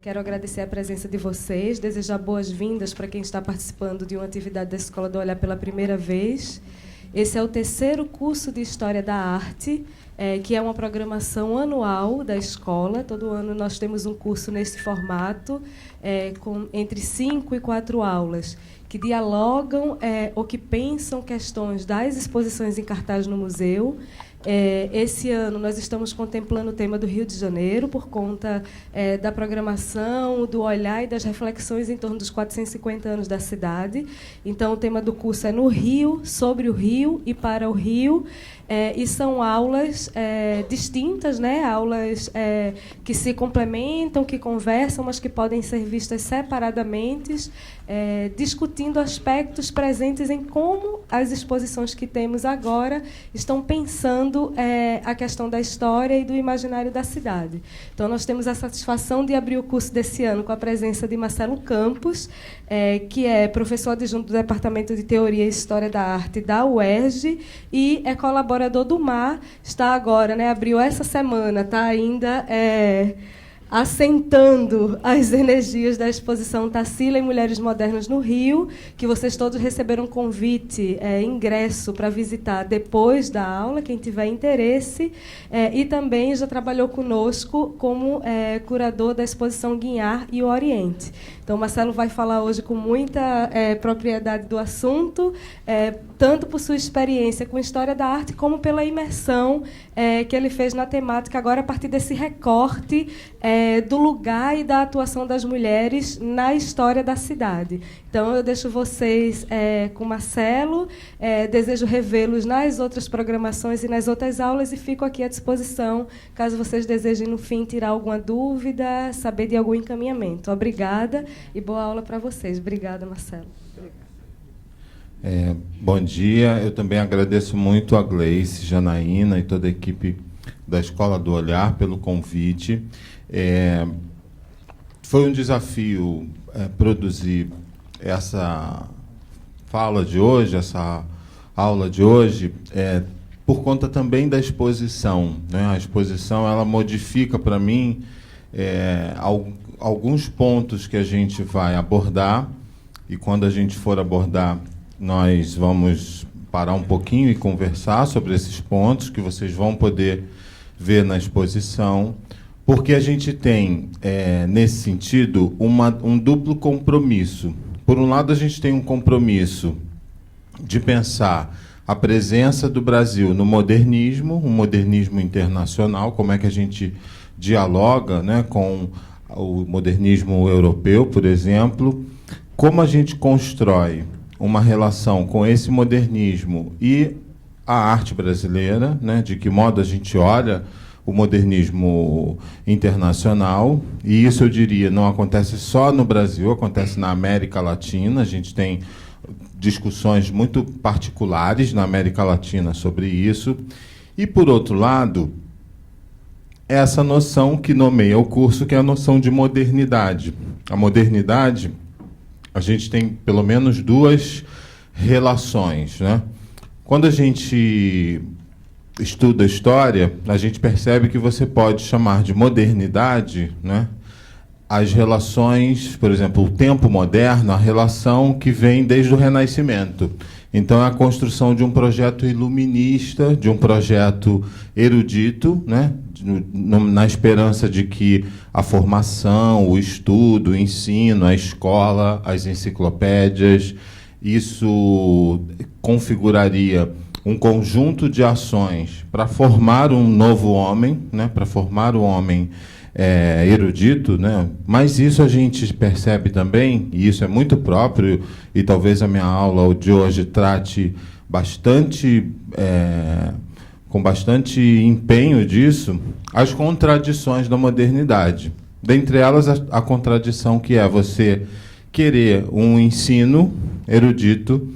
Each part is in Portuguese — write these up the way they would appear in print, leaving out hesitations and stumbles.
Quero agradecer a presença de vocês, desejar boas-vindas para quem está participando de uma atividade da Escola do Olhar pela primeira vez. Esse é o terceiro curso de História da Arte, que é uma programação anual da escola. Todo ano nós temos um curso nesse formato, com entre 5 e 4 aulas, que dialogam ou que pensam questões das exposições em cartaz no museu. Esse ano nós estamos contemplando o tema do Rio de Janeiro, por conta da programação, do olhar e das reflexões em torno dos 450 anos da cidade. Então, o tema do curso é No Rio, sobre o Rio e para o Rio. E são aulas distintas, né? Aulas que se complementam, que conversam, mas que podem ser vistas separadamente, discutindo aspectos presentes em como as exposições que temos agora estão pensando a questão da história e do imaginário da cidade. Então, nós temos a satisfação de abrir o curso desse ano com a presença de Marcelo Campos, que é professor adjunto do Departamento de Teoria e História da Arte da UERJ e é colaborador do MAR. Está agora, né, abriu essa semana, está ainda assentando as energias da exposição Tarsila e Mulheres Modernas no Rio, que vocês todos receberam convite, ingresso para visitar depois da aula, quem tiver interesse, e também já trabalhou conosco como curador da exposição Guinhar e o Oriente. Então, o Marcelo vai falar hoje com muita propriedade do assunto, tanto por sua experiência com História da Arte, como pela imersão que ele fez na temática, agora a partir desse recorte do lugar e da atuação das mulheres na história da cidade. Então, eu deixo vocês com o Marcelo, desejo revê-los nas outras programações e nas outras aulas, e fico aqui à disposição, caso vocês desejem, no fim, tirar alguma dúvida, saber de algum encaminhamento. Obrigada e boa aula para vocês. Obrigada, Marcelo. Bom dia. Eu também agradeço muito a Gleice, Janaína e toda a equipe da Escola do Olhar pelo convite. Foi um desafio produzir essa fala de hoje, essa aula de hoje, por conta também da exposição, né? A exposição, ela modifica para mim alguns pontos que a gente vai abordar, e quando a gente for abordar, nós vamos parar um pouquinho e conversar sobre esses pontos que vocês vão poder ver na exposição, porque a gente tem, nesse sentido, um duplo compromisso. Por um lado, a gente tem um compromisso de pensar a presença do Brasil no modernismo, um modernismo internacional, como é que a gente dialoga, né, com o modernismo europeu, por exemplo, como a gente constrói uma relação com esse modernismo e a arte brasileira, né, de que modo a gente olha o modernismo internacional, e isso, eu diria, não acontece só no Brasil, acontece na América Latina. A gente tem discussões muito particulares na América Latina sobre isso. E, por outro lado, essa noção que nomeia o curso, que é a noção de modernidade. A modernidade, a gente tem pelo menos duas relações, né? Quando a gente estuda história, a gente percebe que você pode chamar de modernidade, né, as relações, por exemplo, o tempo moderno, a relação que vem desde o Renascimento. Então, é a construção de um projeto iluminista, de um projeto erudito, né, na esperança de que a formação, o estudo, o ensino, a escola, as enciclopédias, isso configuraria um conjunto de ações para formar um novo homem, né, para formar o homem erudito, né? Mas isso a gente percebe também, e isso é muito próprio, e talvez a minha aula de hoje trate bastante, com bastante empenho disso, as contradições da modernidade. Dentre elas, a contradição que é você querer um ensino erudito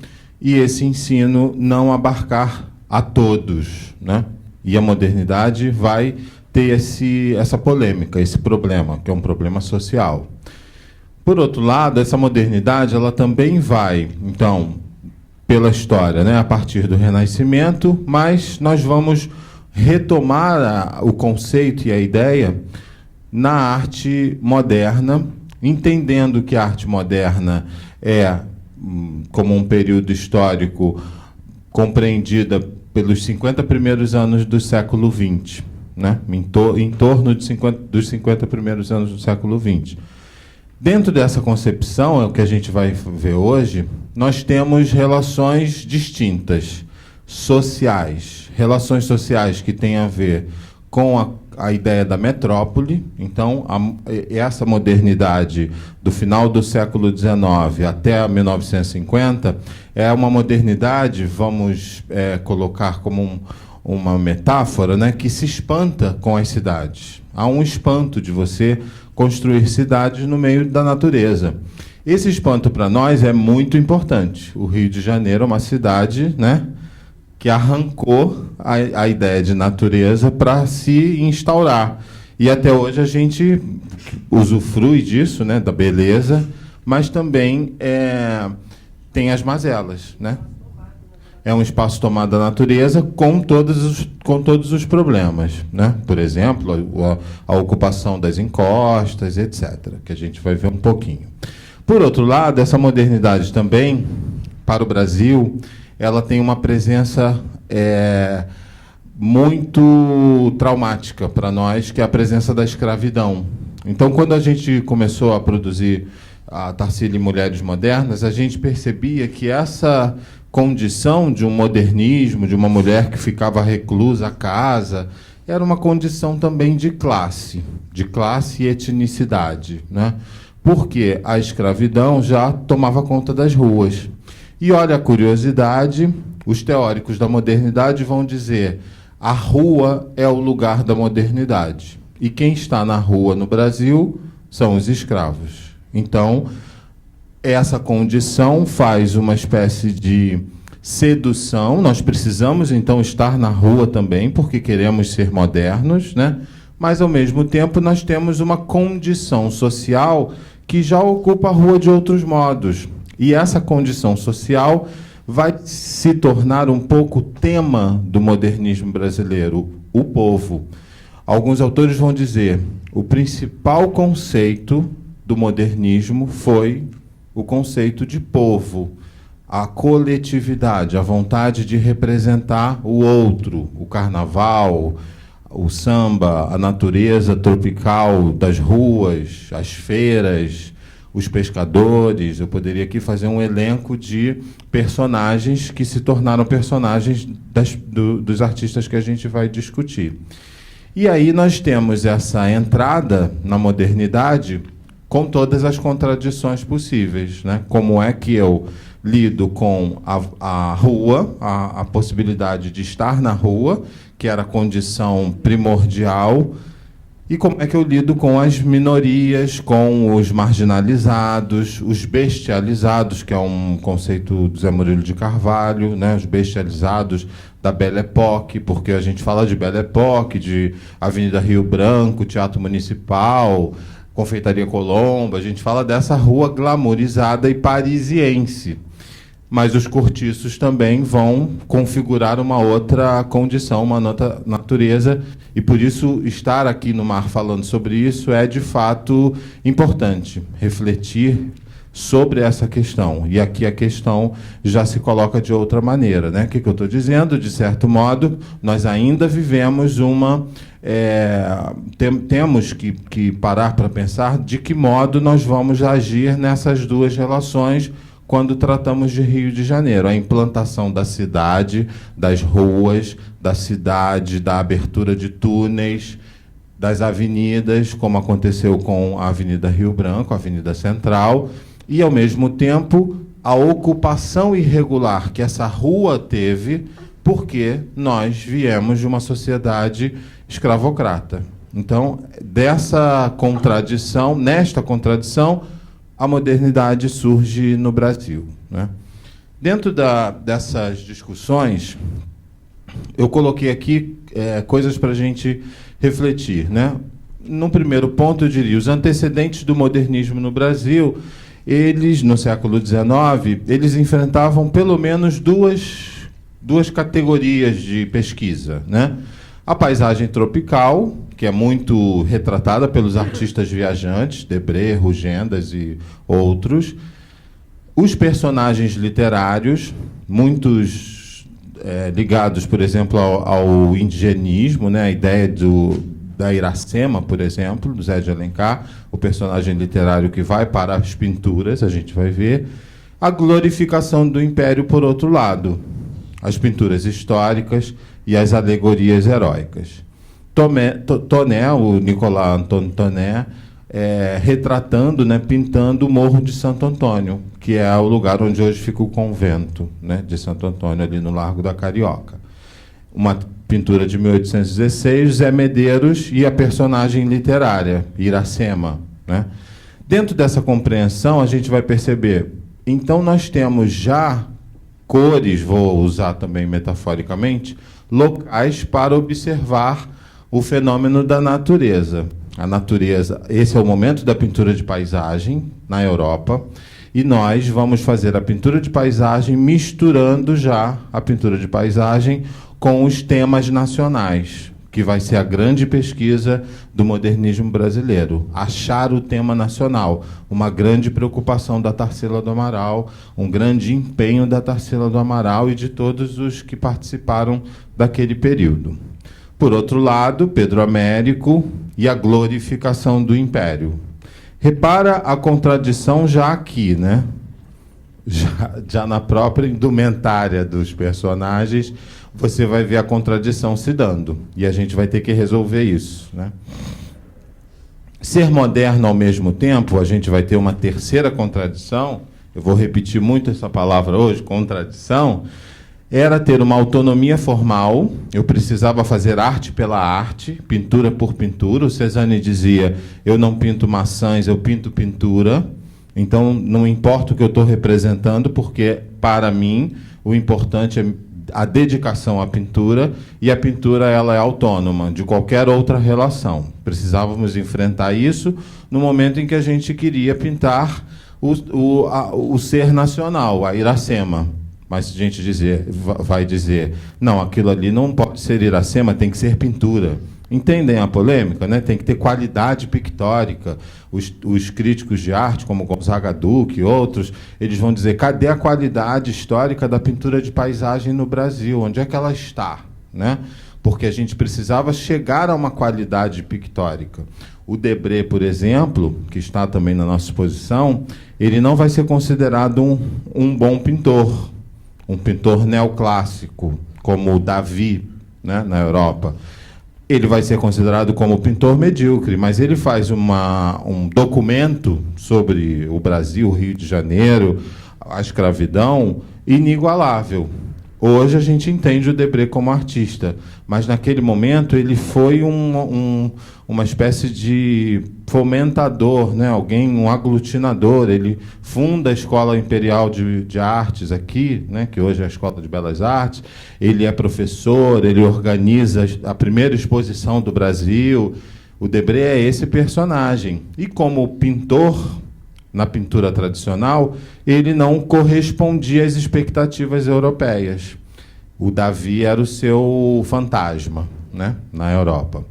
e esse ensino não abarcar a todos, né? E a modernidade vai ter essa polêmica, esse problema, que é um problema social. Por outro lado, essa modernidade, ela também vai, então, pela história, né, a partir do Renascimento, mas nós vamos retomar o conceito e a ideia na arte moderna, entendendo que a arte moderna é, como um período histórico, compreendida pelos 50 primeiros anos do século XX, né? Em torno dos 50 primeiros anos do século XX. Dentro dessa concepção, é o que a gente vai ver hoje, nós temos relações distintas, sociais. Relações sociais que têm a ver com a ideia da metrópole. Então, essa modernidade do final do século XIX até 1950 é uma modernidade, vamos colocar como uma metáfora, né, que se espanta com as cidades. Há um espanto de você construir cidades no meio da natureza. Esse espanto, para nós, é muito importante. O Rio de Janeiro é uma cidade, né, que arrancou a ideia de natureza para se instaurar. E até hoje a gente usufrui disso, né, da beleza, mas também tem as mazelas, né? É um espaço tomado da natureza com todos os problemas, né? Por exemplo, a ocupação das encostas, etc., que a gente vai ver um pouquinho. Por outro lado, essa modernidade também, para o Brasil, ela tem uma presença muito traumática para nós, que é a presença da escravidão. Então, quando a gente começou a produzir a Tarsila e Mulheres Modernas, a gente percebia que essa condição de um modernismo, de uma mulher que ficava reclusa à casa, era uma condição também de classe e etnicidade, né? Porque a escravidão já tomava conta das ruas. E olha a curiosidade, os teóricos da modernidade vão dizer: a rua é o lugar da modernidade. E quem está na rua no Brasil são os escravos. Então, essa condição faz uma espécie de sedução. Nós precisamos, então, estar na rua também, porque queremos ser modernos, né? Mas, ao mesmo tempo, nós temos uma condição social que já ocupa a rua de outros modos. E essa condição social vai se tornar um pouco tema do modernismo brasileiro, o povo. Alguns autores vão dizer: o principal conceito do modernismo foi o conceito de povo, a coletividade, a vontade de representar o outro, o carnaval, o samba, a natureza tropical das ruas, as feiras, os pescadores. Eu poderia aqui fazer um elenco de personagens que se tornaram personagens dos artistas que a gente vai discutir. E aí nós temos essa entrada na modernidade com todas as contradições possíveis, né? Como é que eu lido com a rua, a possibilidade de estar na rua, que era a condição primordial, e como é que eu lido com as minorias, com os marginalizados, os bestializados, que é um conceito do Zé Murilo de Carvalho, né? Os bestializados da Belle Époque, porque a gente fala de Belle Époque, de Avenida Rio Branco, Teatro Municipal, Confeitaria Colombo, a gente fala dessa rua glamourizada e parisiense. Mas os cortiços também vão configurar uma outra condição, uma outra natureza, e por isso estar aqui no Mar falando sobre isso é, de fato, importante, refletir sobre essa questão. E aqui a questão já se coloca de outra maneira, né? O que eu estou dizendo? De certo modo, nós ainda vivemos uma... temos que parar para pensar de que modo nós vamos agir nessas duas relações quando tratamos de Rio de Janeiro. A implantação da cidade, das ruas, da cidade, da abertura de túneis, das avenidas, como aconteceu com a Avenida Rio Branco, a Avenida Central, e, ao mesmo tempo, a ocupação irregular que essa rua teve, porque nós viemos de uma sociedade escravocrata. Então, nesta contradição, a modernidade surge no Brasil, né? Dentro dessas discussões, eu coloquei aqui coisas para a gente refletir, né? No primeiro ponto, eu diria, os antecedentes do modernismo no Brasil, eles, no século XIX, eles enfrentavam pelo menos duas categorias de pesquisa, né? A paisagem tropical, que é muito retratada pelos artistas viajantes, Debré, Rugendas e outros. Os personagens literários, muitos ligados, por exemplo, ao indigenismo, né? A ideia da Iracema, por exemplo, do Zé de Alencar, o personagem literário que vai para as pinturas, a gente vai ver. A glorificação do Império, por outro lado, as pinturas históricas e as alegorias heróicas. Toné, o Nicolas Antônio Toné, retratando, né, pintando o Morro de Santo Antônio, que é o lugar onde hoje fica o convento, né, de Santo Antônio, ali no Largo da Carioca. Uma pintura de 1816, Zé Medeiros e a personagem literária, Iracema, né? Dentro dessa compreensão, a gente vai perceber, então nós temos já cores, vou usar também metaforicamente, locais para observar o fenômeno da natureza. A natureza, esse é o momento da pintura de paisagem na Europa, e nós vamos fazer a pintura de paisagem misturando já a pintura de paisagem com os temas nacionais, que vai ser a grande pesquisa do modernismo brasileiro. Achar o tema nacional, uma grande preocupação da Tarsila do Amaral, um grande empenho da Tarsila do Amaral e de todos os que participaram daquele período. Por outro lado, Pedro Américo e a glorificação do Império. Repara a contradição já aqui, né? Já na própria indumentária dos personagens, você vai ver a contradição se dando. E a gente vai ter que resolver isso, né? Ser moderno ao mesmo tempo, a gente vai ter uma terceira contradição, eu vou repetir muito essa palavra hoje, contradição, era ter uma autonomia formal, eu precisava fazer arte pela arte, pintura por pintura. O Cézanne dizia, eu não pinto maçãs, eu pinto pintura. Então, não importa o que eu estou representando, porque, para mim, o importante é a dedicação à pintura, e a pintura ela é autônoma de qualquer outra relação. Precisávamos enfrentar isso no momento em que a gente queria pintar o ser nacional, a Iracema. Mas a gente vai dizer, não, aquilo ali não pode ser Iracema, tem que ser pintura. Entendem a polêmica, né? Tem que ter qualidade pictórica. Os críticos de arte, como Gonzaga Duque e outros, eles vão dizer, cadê a qualidade histórica da pintura de paisagem no Brasil? Onde é que ela está? Né? Porque a gente precisava chegar a uma qualidade pictórica. O Debré, por exemplo, que está também na nossa exposição, ele não vai ser considerado um bom pintor, um pintor neoclássico, como o Davi, né, na Europa. Ele vai ser considerado como pintor medíocre, mas ele faz um documento sobre o Brasil, o Rio de Janeiro, a escravidão, inigualável. Hoje a gente entende o Debré como artista, mas naquele momento ele foi uma espécie de fomentador, né? Um aglutinador. Ele funda a Escola Imperial de Artes aqui, né? Que hoje é a Escola de Belas Artes. Ele é professor, ele organiza a primeira exposição do Brasil. O Debré é esse personagem. E como pintor, na pintura tradicional, ele não correspondia às expectativas europeias. O Davi era o seu fantasma, né, na Europa.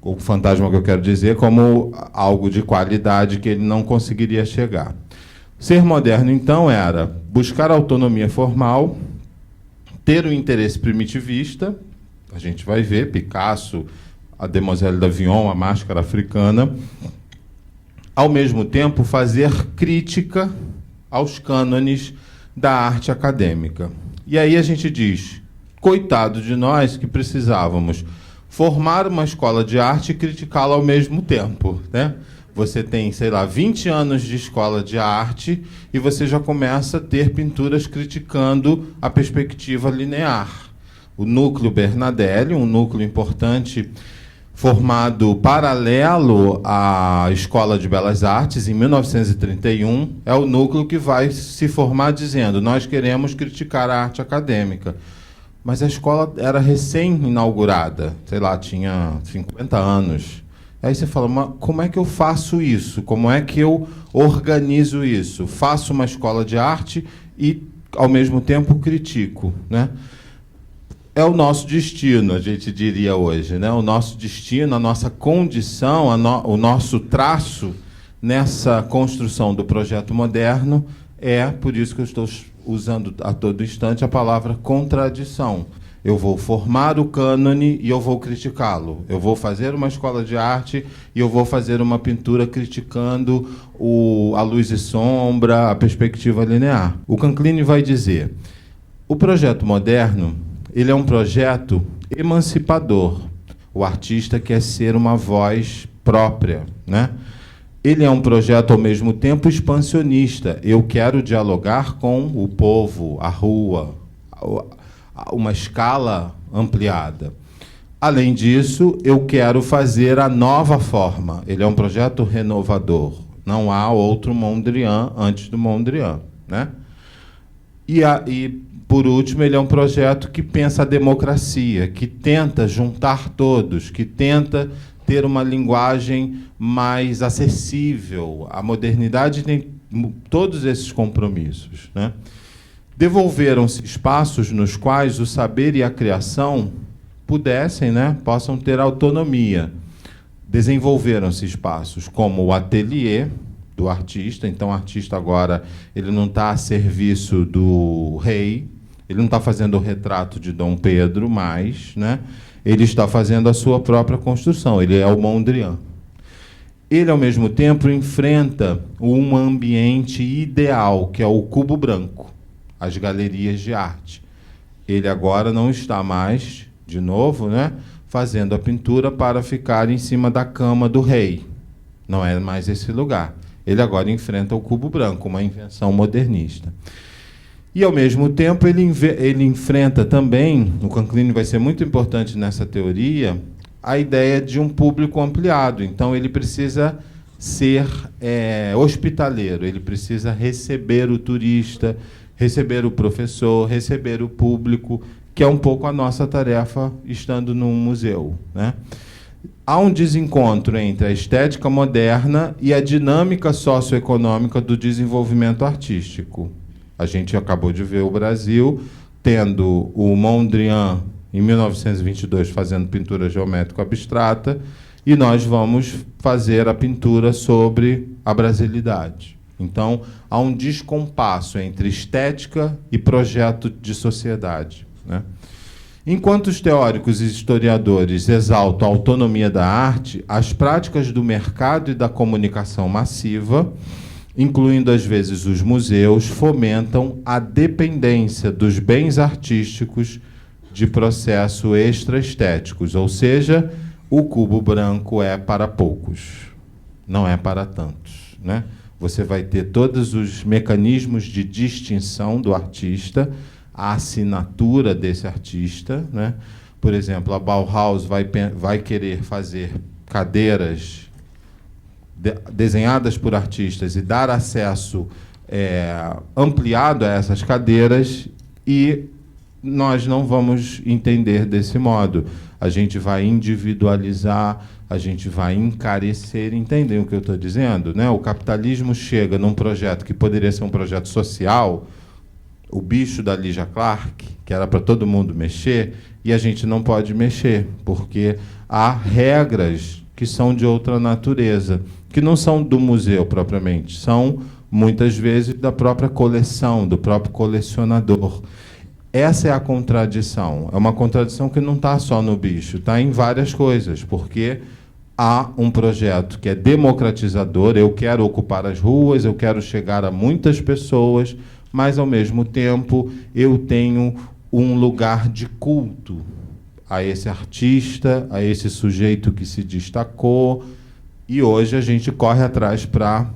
O fantasma que eu quero dizer como algo de qualidade que ele não conseguiria chegar. Ser moderno, então, era buscar autonomia formal, ter um interesse primitivista, a gente vai ver, Picasso, a Demoiselle d'Avignon, a Máscara Africana, ao mesmo tempo, fazer crítica aos cânones da arte acadêmica. E aí a gente diz, coitado de nós que precisávamos formar uma escola de arte e criticá-la ao mesmo tempo, né? Você tem, sei lá, 20 anos de escola de arte e você já começa a ter pinturas criticando a perspectiva linear. O núcleo Bernadelli, um núcleo importante formado paralelo à Escola de Belas Artes, em 1931, é o núcleo que vai se formar dizendo, nós queremos criticar a arte acadêmica. Mas a escola era recém-inaugurada, sei lá, tinha 50 anos. Aí você fala, mas como é que eu faço isso? Como é que eu organizo isso? Faço uma escola de arte e, ao mesmo tempo, critico, né? é o nosso destino, a gente diria hoje, né? O nosso destino, a nossa condição, o nosso traço nessa construção do projeto moderno por isso que eu estou usando a todo instante a palavra contradição. Eu vou formar o cânone e eu vou criticá-lo. Eu vou fazer uma escola de arte e eu vou fazer uma pintura criticando a luz e sombra, a perspectiva linear. O Canclini vai dizer: o projeto moderno, ele é um projeto emancipador. O artista quer ser uma voz própria, né? Ele é um projeto, ao mesmo tempo, expansionista. Eu quero dialogar com o povo, a rua, uma escala ampliada. Além disso, eu quero fazer a nova forma. Ele é um projeto renovador. Não há outro Mondrian antes do Mondrian, né? E, por último, ele é um projeto que pensa a democracia, que tenta juntar todos, que tenta ter uma linguagem mais acessível. A modernidade tem todos esses compromissos, né? Devolveram-se espaços nos quais o saber e a criação possam ter autonomia. Desenvolveram-se espaços como o ateliê do artista. Então, o artista agora ele não está a serviço do rei, ele não está fazendo o retrato de Dom Pedro mais, né? Ele está fazendo a sua própria construção, ele é o Mondrian. Ele, ao mesmo tempo, enfrenta um ambiente ideal, que é o cubo branco, as galerias de arte. Ele agora não está mais, de novo, né, fazendo a pintura para ficar em cima da cama do rei. Não é mais esse lugar. Ele agora enfrenta o cubo branco, uma invenção modernista. E, ao mesmo tempo, ele enfrenta também, o Canclini vai ser muito importante nessa teoria, a ideia de um público ampliado. Então, ele precisa ser hospitaleiro, ele precisa receber o turista, receber o professor, receber o público, que é um pouco a nossa tarefa estando num museu, né? Há um desencontro entre a estética moderna e a dinâmica socioeconômica do desenvolvimento artístico. A gente acabou de ver o Brasil tendo o Mondrian, em 1922, fazendo pintura geométrica abstrata, e nós vamos fazer a pintura sobre a brasilidade. Então, há um descompasso entre estética e projeto de sociedade, né? Enquanto os teóricos e historiadores exaltam a autonomia da arte, as práticas do mercado e da comunicação massiva, incluindo às vezes os museus, fomentam a dependência dos bens artísticos de processos extraestéticos, ou seja, o cubo branco é para poucos, não é para tantos, né? Você vai ter todos os mecanismos de distinção do artista, a assinatura desse artista, né? Por exemplo, a Bauhaus vai querer fazer cadeiras desenhadas por artistas e dar acesso ampliado a essas cadeiras, e nós não vamos entender desse modo. A gente vai individualizar, a gente vai encarecer. Entendem o que eu estou dizendo, né? O capitalismo chega num projeto que poderia ser um projeto social, o bicho da Lygia Clark, que era para todo mundo mexer, e a gente não pode mexer, porque há regras que são de outra natureza, que não são do museu propriamente, são, muitas vezes, da própria coleção, do próprio colecionador. Essa é a contradição. É uma contradição que não está só no bicho, está em várias coisas, porque há um projeto que é democratizador. Eu quero ocupar as ruas, eu quero chegar a muitas pessoas, mas, ao mesmo tempo, eu tenho um lugar de culto a esse artista, a esse sujeito que se destacou, e hoje a gente corre atrás para...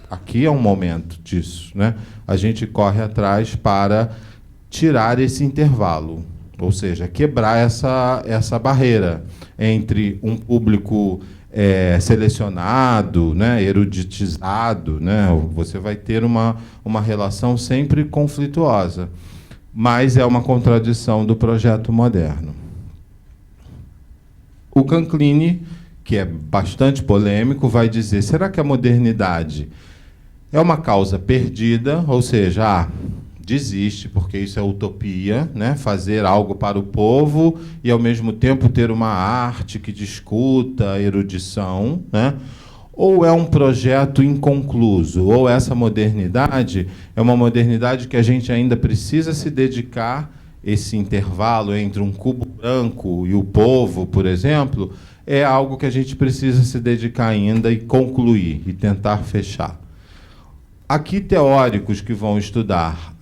aqui é um momento disso, né? A gente corre atrás para tirar esse intervalo, ou seja, quebrar essa barreira entre um público selecionado, né, eruditizado, né? Você vai ter uma relação sempre conflituosa, mas é uma contradição do projeto moderno. O Canclini, que é bastante polêmico, vai dizer: será que a modernidade é uma causa perdida? Ou seja, desiste, porque isso é utopia, né? Fazer algo para o povo e, ao mesmo tempo, ter uma arte que discuta erudição, né? Ou é um projeto inconcluso, ou essa modernidade é uma modernidade que a gente ainda precisa se dedicar, esse intervalo entre um cubo branco e o povo, por exemplo, é algo que a gente precisa se dedicar ainda e concluir, e tentar fechar. Aqui, teóricos que vão estudar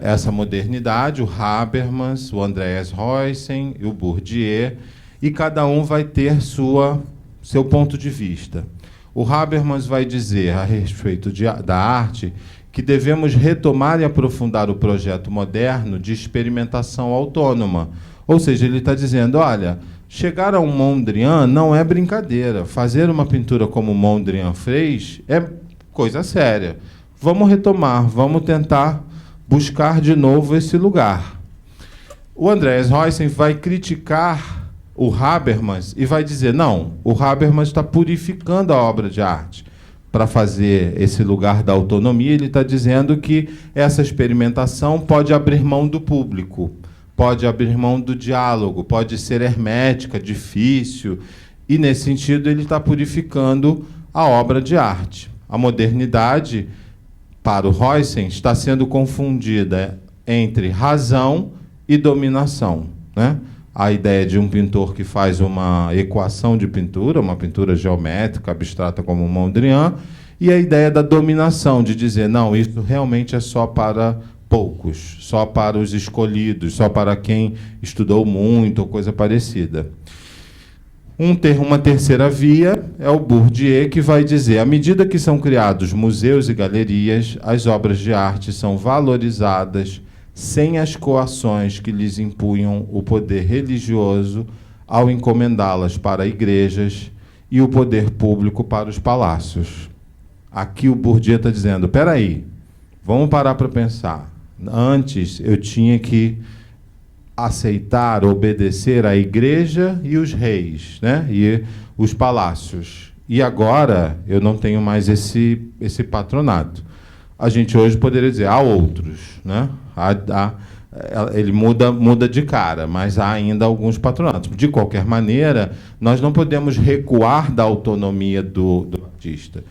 essa modernidade, o Habermas, o Andreas Huyssen e o Bourdieu, e cada um vai ter seu ponto de vista. O Habermas vai dizer, a respeito da arte, que devemos retomar e aprofundar o projeto moderno de experimentação autônoma. Ou seja, ele está dizendo, olha, chegar a um Mondrian não é brincadeira. Fazer uma pintura como Mondrian fez é coisa séria. Vamos retomar, vamos tentar buscar de novo esse lugar. O Andreas Huyssen vai criticar o Habermas e vai dizer, não, o Habermas está purificando a obra de arte para fazer esse lugar da autonomia. Ele está dizendo que essa experimentação pode abrir mão do público, pode abrir mão do diálogo, pode ser hermética, difícil, e, nesse sentido, ele está purificando a obra de arte. A modernidade, para o Huyssen, está sendo confundida entre razão e dominação, né? A ideia de um pintor que faz uma equação de pintura, uma pintura geométrica, abstrata como o Mondrian, e a ideia da dominação, de dizer, não, isso realmente é só para poucos, só para os escolhidos, só para quem estudou muito, ou coisa parecida. Uma terceira via é o Bourdieu, que vai dizer, à medida que são criados museus e galerias, as obras de arte são valorizadas sem as coações que lhes impunham o poder religioso ao encomendá-las para igrejas e o poder público para os palácios. Aqui o Bourdieu está dizendo, espera aí, vamos parar para pensar. Antes eu tinha que aceitar, obedecer à igreja e os reis, né? E os palácios. E agora eu não tenho mais esse patronato. A gente hoje poderia dizer, há outros, né? Ele muda de cara, mas há ainda alguns patronatos. De qualquer maneira, nós não podemos recuar da autonomia do artista.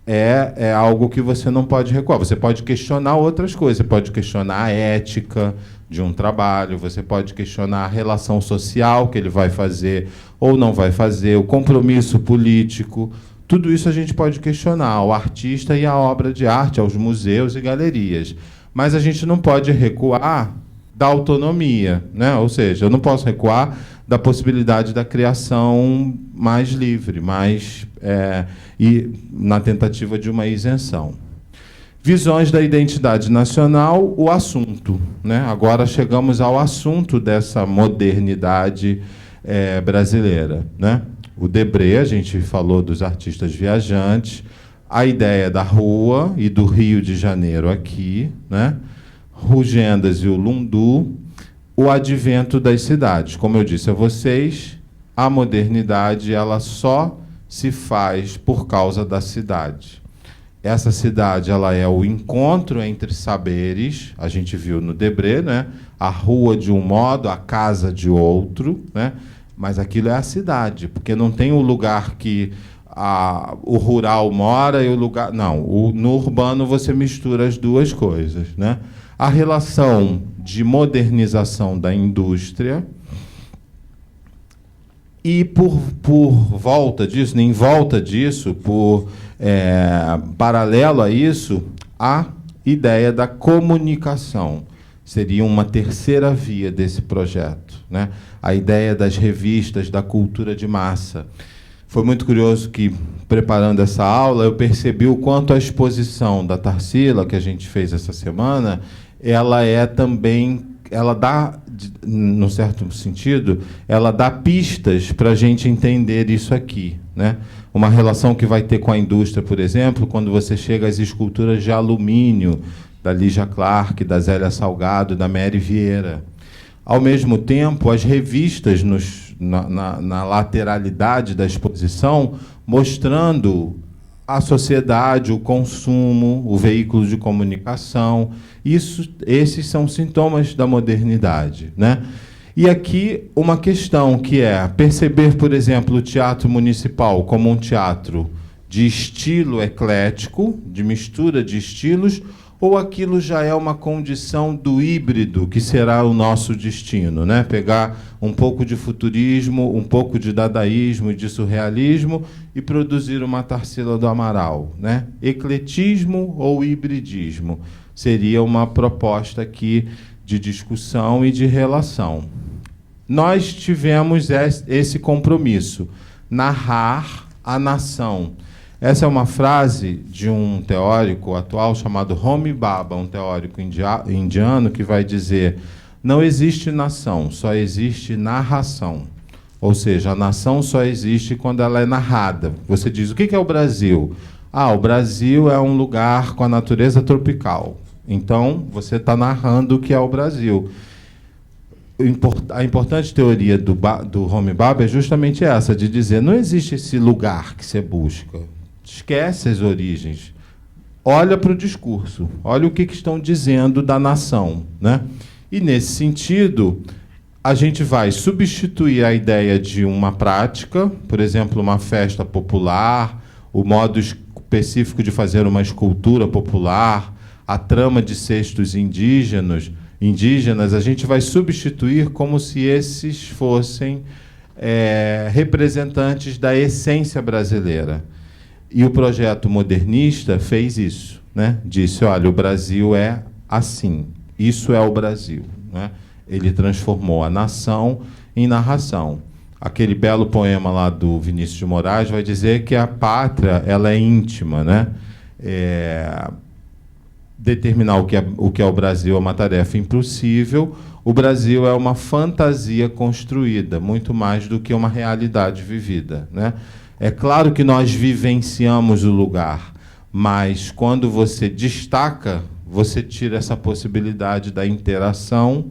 É algo que você não pode recuar. Você pode questionar outras coisas. Você pode questionar a ética de um trabalho, você pode questionar a relação social que ele vai fazer ou não vai fazer, o compromisso político. Tudo isso a gente pode questionar, o artista e a obra de arte, aos museus e galerias. Mas a gente não pode recuar da autonomia, né? Ou seja, eu não posso recuar da possibilidade da criação mais livre, e na tentativa de uma isenção. Visões da identidade nacional, o assunto, né? Agora chegamos ao assunto dessa modernidade brasileira, né? O Debré, a gente falou dos artistas viajantes, a ideia da rua e do Rio de Janeiro aqui, né? Rugendas e o Lundu, o advento das cidades. Como eu disse a vocês, a modernidade ela só se faz por causa da cidade. Essa cidade ela é o encontro entre saberes, a gente viu no Debré, né? A rua de um modo, a casa de outro, né? Mas aquilo é a cidade, porque não tem o lugar que o rural mora e o lugar... Não, no urbano você mistura as duas coisas, né? A relação de modernização da indústria e, por volta disso, em volta disso, paralelo a isso, a ideia da comunicação. Seria uma terceira via desse projeto, né? A ideia das revistas, da cultura de massa. Foi muito curioso que, preparando essa aula, eu percebi o quanto a exposição da Tarsila, que a gente fez essa semana, ela dá, num certo sentido, ela dá pistas para a gente entender isso aqui, né? Uma relação que vai ter com a indústria, por exemplo, quando você chega às esculturas de alumínio, da Lígia Clark, da Zélia Salgado, da Mary Vieira. Ao mesmo tempo, as revistas na lateralidade da exposição, mostrando a sociedade, o consumo, o veículo de comunicação. Esses são sintomas da modernidade, né? E aqui uma questão que é perceber, por exemplo, o teatro municipal como um teatro de estilo eclético, de mistura de estilos, ou aquilo já é uma condição do híbrido que será o nosso destino, né? Pegar um pouco de futurismo, um pouco de dadaísmo e de surrealismo e produzir uma Tarsila do Amaral, né? Ecletismo ou hibridismo seria uma proposta aqui de discussão e de relação. Nós tivemos esse compromisso, narrar a nação. Essa é uma frase de um teórico atual chamado Homi Bhabha, um teórico indiano, que vai dizer: não existe nação, só existe narração. Ou seja, a nação só existe quando ela é narrada. Você diz, o que é o Brasil? O Brasil é um lugar com a natureza tropical. Então, você está narrando o que é o Brasil. A importante teoria do Homi Bhabha é justamente essa, de dizer, não existe esse lugar que você busca. Esquece as origens. Olha para o discurso. Olha o que estão dizendo da nação, né? E, nesse sentido, a gente vai substituir a ideia de uma prática, por exemplo, uma festa popular, o modo específico de fazer uma escultura popular, a trama de cestos indígenas, a gente vai substituir como se esses fossem representantes da essência brasileira. E o projeto modernista fez isso, né? Disse, olha, o Brasil é assim, isso é o Brasil, né? Ele transformou a nação em narração. Aquele belo poema lá do Vinícius de Moraes vai dizer que a pátria ela é íntima, né? Determinar o que é o Brasil é uma tarefa impossível. O Brasil é uma fantasia construída, muito mais do que uma realidade vivida, né? É claro que nós vivenciamos o lugar, mas quando você destaca, você tira essa possibilidade da interação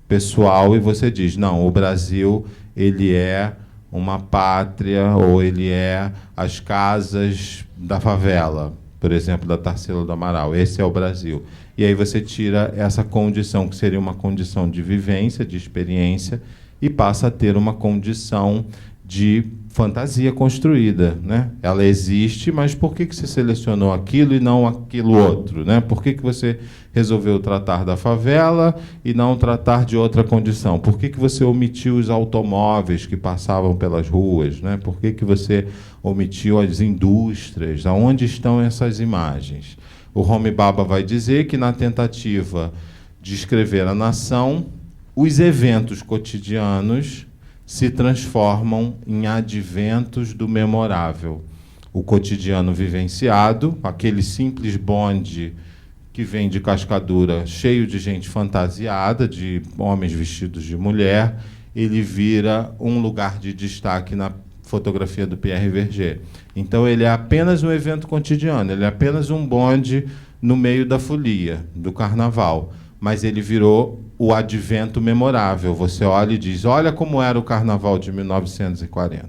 pessoal e você diz, não, o Brasil ele é uma pátria, ou ele é as casas da favela, por exemplo, da Tarsila do Amaral. Esse é o Brasil. E aí você tira essa condição, que seria uma condição de vivência, de experiência, e passa a ter uma condição de fantasia construída, né? Ela existe, mas por que você selecionou aquilo e não aquilo outro, né? Por que você resolveu tratar da favela e não tratar de outra condição? Por que você omitiu os automóveis que passavam pelas ruas, né? Por que você omitiu as indústrias? Aonde estão essas imagens? O Homi Bhabha vai dizer que, na tentativa de escrever a nação, os eventos cotidianos se transformam em adventos do memorável. O cotidiano vivenciado, aquele simples bonde que vem de Cascadura, cheio de gente fantasiada, de homens vestidos de mulher, ele vira um lugar de destaque na fotografia do Pierre Verger. Então, ele é apenas um evento cotidiano, ele é apenas um bonde no meio da folia, do carnaval, mas ele virou o advento memorável. Você olha e diz, olha como era o carnaval de 1940.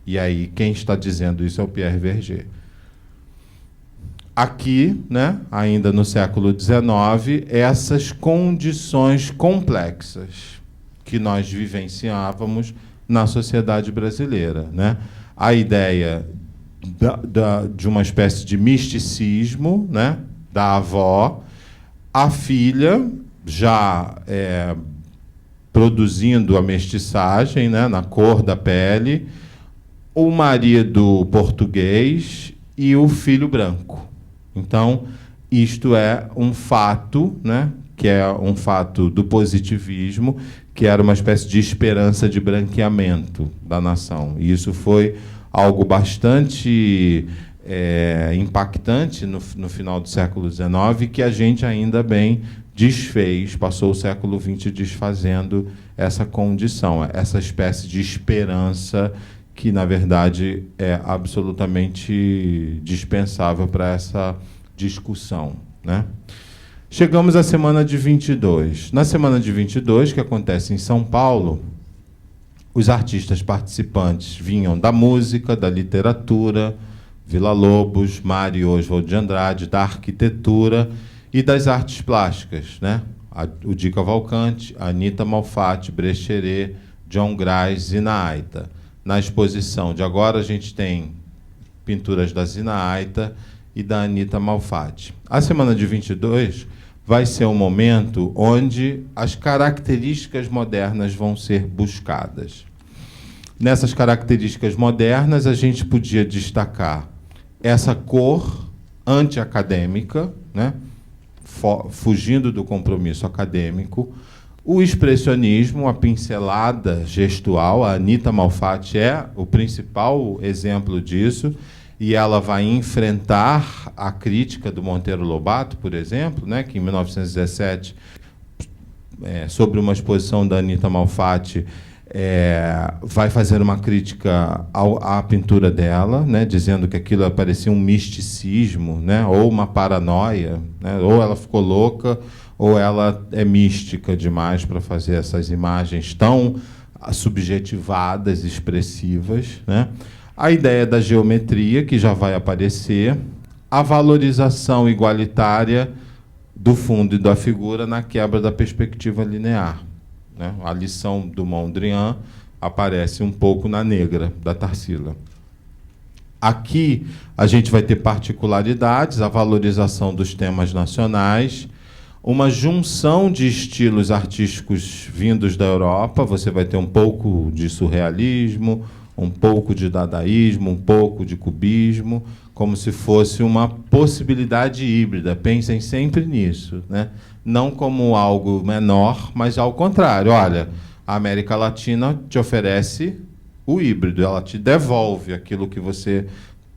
E aí, quem está dizendo isso é o Pierre Verger. Aqui, né, ainda no século XIX, essas condições complexas que nós vivenciávamos na sociedade brasileira, né? A ideia de uma espécie de misticismo, né, da avó, a filha já produzindo a mestiçagem, né, na cor da pele, o marido português e o filho branco. Então, isto é um fato, né, que é um fato do positivismo, que era uma espécie de esperança de branqueamento da nação. E isso foi algo bastante impactante no final do século XIX, que a gente ainda bem desfez, passou o século XX desfazendo essa condição, essa espécie de esperança que, na verdade, é absolutamente dispensável para essa discussão, né? Chegamos à semana de 22. Na semana de 22, que acontece em São Paulo, os artistas participantes vinham da música, da literatura, Villa-Lobos, Mário Oswald de Andrade, da arquitetura e das artes plásticas, né? O Di Cavalcanti, Anita Malfatti, Brecheret, John Graz, Zina Aita. Na exposição de agora, a gente tem pinturas da Zina Aita e da Anita Malfatti. A semana de 22 vai ser um momento onde as características modernas vão ser buscadas. Nessas características modernas, a gente podia destacar essa cor anti-acadêmica, né? Fugindo do compromisso acadêmico, o expressionismo, a pincelada gestual. A Anita Malfatti é o principal exemplo disso, e ela vai enfrentar a crítica do Monteiro Lobato, por exemplo, né, que em 1917, sobre uma exposição da Anita Malfatti, vai fazer uma crítica à pintura dela, né, dizendo que aquilo parecia um misticismo, né, ou uma paranoia, né, ou ela ficou louca, ou ela é mística demais para fazer essas imagens tão subjetivadas, expressivas, né? A ideia da geometria, que já vai aparecer, a valorização igualitária do fundo e da figura na quebra da perspectiva linear, né? A lição do Mondrian aparece um pouco na Negra, da Tarsila. Aqui a gente vai ter particularidades, a valorização dos temas nacionais, uma junção de estilos artísticos vindos da Europa. Você vai ter um pouco de surrealismo, um pouco de dadaísmo, um pouco de cubismo, como se fosse uma possibilidade híbrida. Pensem sempre nisso, né? Não como algo menor, mas ao contrário. Olha, a América Latina te oferece o híbrido, ela te devolve aquilo que você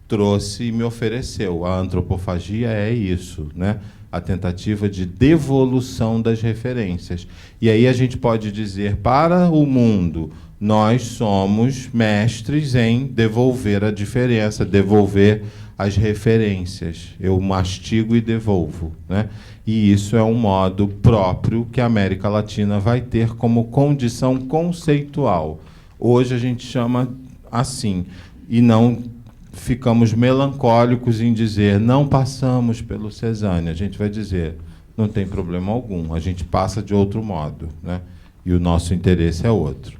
trouxe e me ofereceu. A antropofagia é isso, né? A tentativa de devolução das referências. E aí a gente pode dizer para o mundo: nós somos mestres em devolver a diferença, devolver as referências. Eu mastigo e devolvo, né? E isso é um modo próprio que a América Latina vai ter como condição conceitual. Hoje a gente chama assim, e não ficamos melancólicos em dizer não passamos pelo Cézanne. A gente vai dizer não tem problema algum, a gente passa de outro modo, né? E o nosso interesse é outro.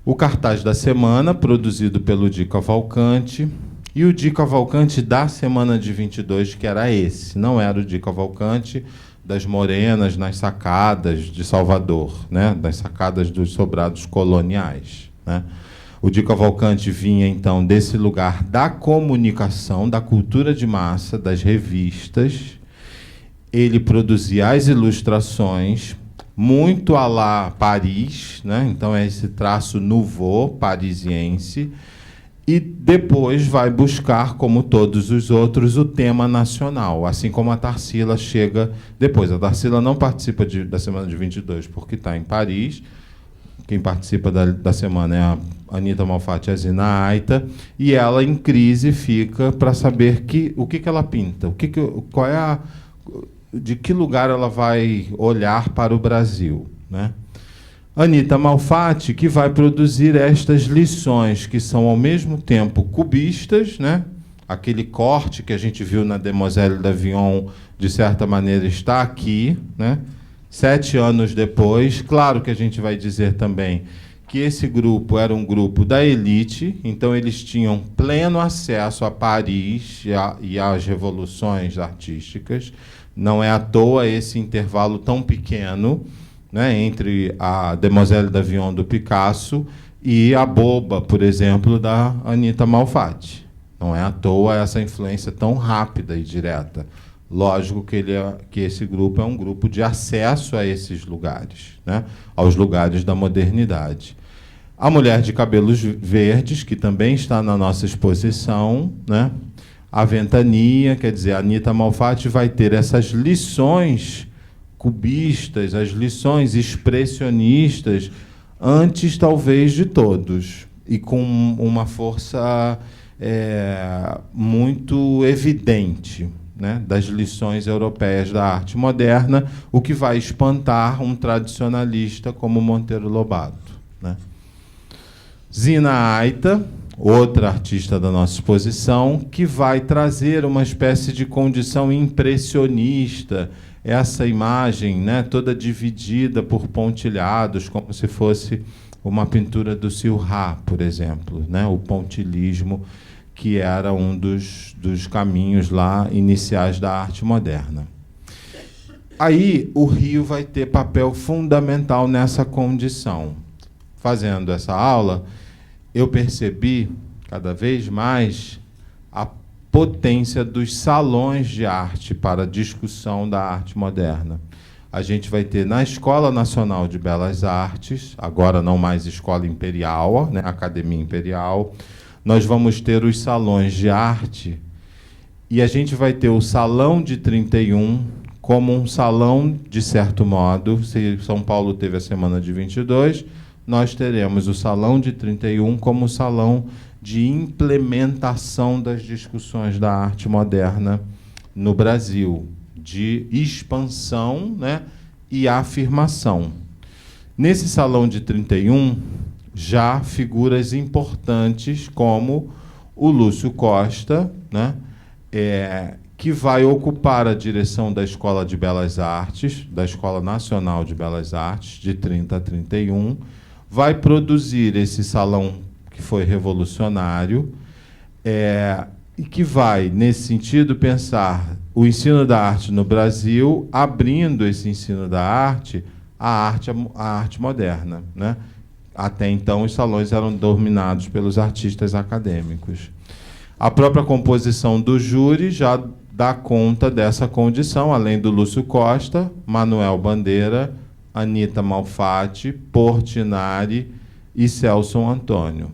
O cartaz da semana, produzido pelo Di Cavalcanti, e o Di Cavalcanti da semana de 22, que era esse, não era o Di Cavalcanti das morenas nas sacadas de Salvador, né? Das sacadas dos sobrados coloniais, né? O Di Cavalcanti vinha, então, desse lugar da comunicação, da cultura de massa, das revistas. Ele produzia as ilustrações, muito à la Paris, né? Então é esse traço nouveau, parisiense, e depois vai buscar, como todos os outros, o tema nacional, assim como a Tarsila chega depois. A Tarsila não participa da semana de 22, porque está em Paris. Quem participa da semana é a Anita Malfatti e a Zina Aita, e ela, em crise, fica para saber o que ela pinta, qual é de que lugar ela vai olhar para o Brasil, né? Anita Malfatti, que vai produzir estas lições, que são, ao mesmo tempo, cubistas, né? Aquele corte que a gente viu na Demoiselle d'Avignon, de certa maneira, está aqui, né? 7 anos depois. Claro que a gente vai dizer também que esse grupo era um grupo da elite, então eles tinham pleno acesso a Paris e às revoluções artísticas. Não é à toa esse intervalo tão pequeno, né, entre a Demoiselle d'Avignon do Picasso e a Boba, por exemplo, da Anita Malfatti. Não é à toa essa influência tão rápida e direta. Lógico que esse grupo é um grupo de acesso a esses lugares, né, aos lugares da modernidade. A Mulher de Cabelos Verdes, que também está na nossa exposição, né, a Ventania, quer dizer, a Anita Malfatti vai ter essas lições cubistas, as lições expressionistas, antes, talvez, de todos, e com uma força muito evidente, né, das lições europeias da arte moderna, o que vai espantar um tradicionalista como Monteiro Lobato, né? Zina Aita, outra artista da nossa exposição, que vai trazer uma espécie de condição impressionista, essa imagem, né, toda dividida por pontilhados, como se fosse uma pintura do Seurat, por exemplo, né, o pontilhismo, que era um dos caminhos lá iniciais da arte moderna. Aí o Rio vai ter papel fundamental nessa condição. Fazendo essa aula, eu percebi cada vez mais a potência dos salões de arte para a discussão da arte moderna. A gente vai ter na Escola Nacional de Belas Artes, agora não mais Escola Imperial, né, Academia Imperial, nós vamos ter os salões de arte, e a gente vai ter o Salão de 31 como um salão, de certo modo. Se São Paulo teve a Semana de 22, nós teremos o Salão de 31 como salão de implementação das discussões da arte moderna no Brasil, de expansão, né, e afirmação. Nesse Salão de 31, já figuras importantes como o Lúcio Costa, né, que vai ocupar a direção da Escola de Belas Artes, da Escola Nacional de Belas Artes, de 30 a 31, vai produzir esse salão que foi revolucionário, e que vai, nesse sentido, pensar o ensino da arte no Brasil, abrindo esse ensino da arte à arte moderna, né? Até então, os salões eram dominados pelos artistas acadêmicos. A própria composição do júri já dá conta dessa condição, além do Lúcio Costa, Manuel Bandeira, Anita Malfatti, Portinari e Celso Antônio.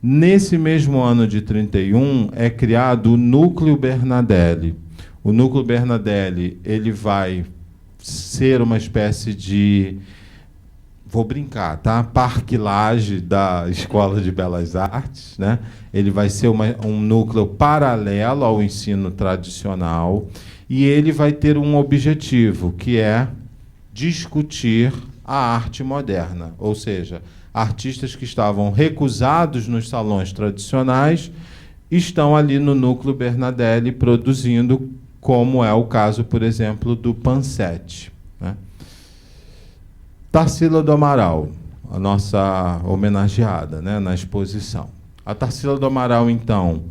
Nesse mesmo ano de 31, é criado o Núcleo Bernadelli. O Núcleo Bernadelli, ele vai ser uma espécie de, vou brincar, tá? Parquilagem da Escola de Belas Artes, né? Ele vai ser um núcleo paralelo ao ensino tradicional, e ele vai ter um objetivo, que é discutir a arte moderna, ou seja, artistas que estavam recusados nos salões tradicionais estão ali no Núcleo Bernadelli produzindo, como é o caso, por exemplo, do Pansetti, né? Tarsila do Amaral, a nossa homenageada, né, na exposição. A Tarsila do Amaral, então,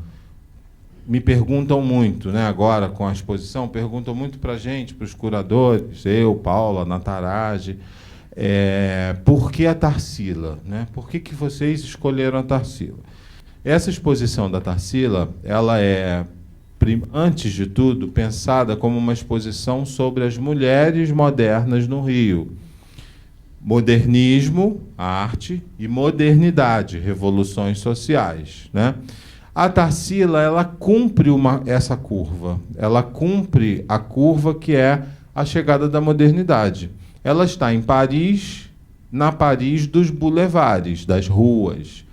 me perguntam muito, né, agora com a exposição, perguntam muito para a gente, para os curadores, eu, Paula, Natarage, por que a Tarsila, né? Por que vocês escolheram a Tarsila? Essa exposição da Tarsila, ela é, antes de tudo, pensada como uma exposição sobre as mulheres modernas no Rio. Modernismo, arte, e modernidade, revoluções sociais, né? A Tarsila, ela cumpre essa curva. Ela cumpre a curva que é a chegada da modernidade. Ela está em Paris, na Paris dos boulevards, das ruas,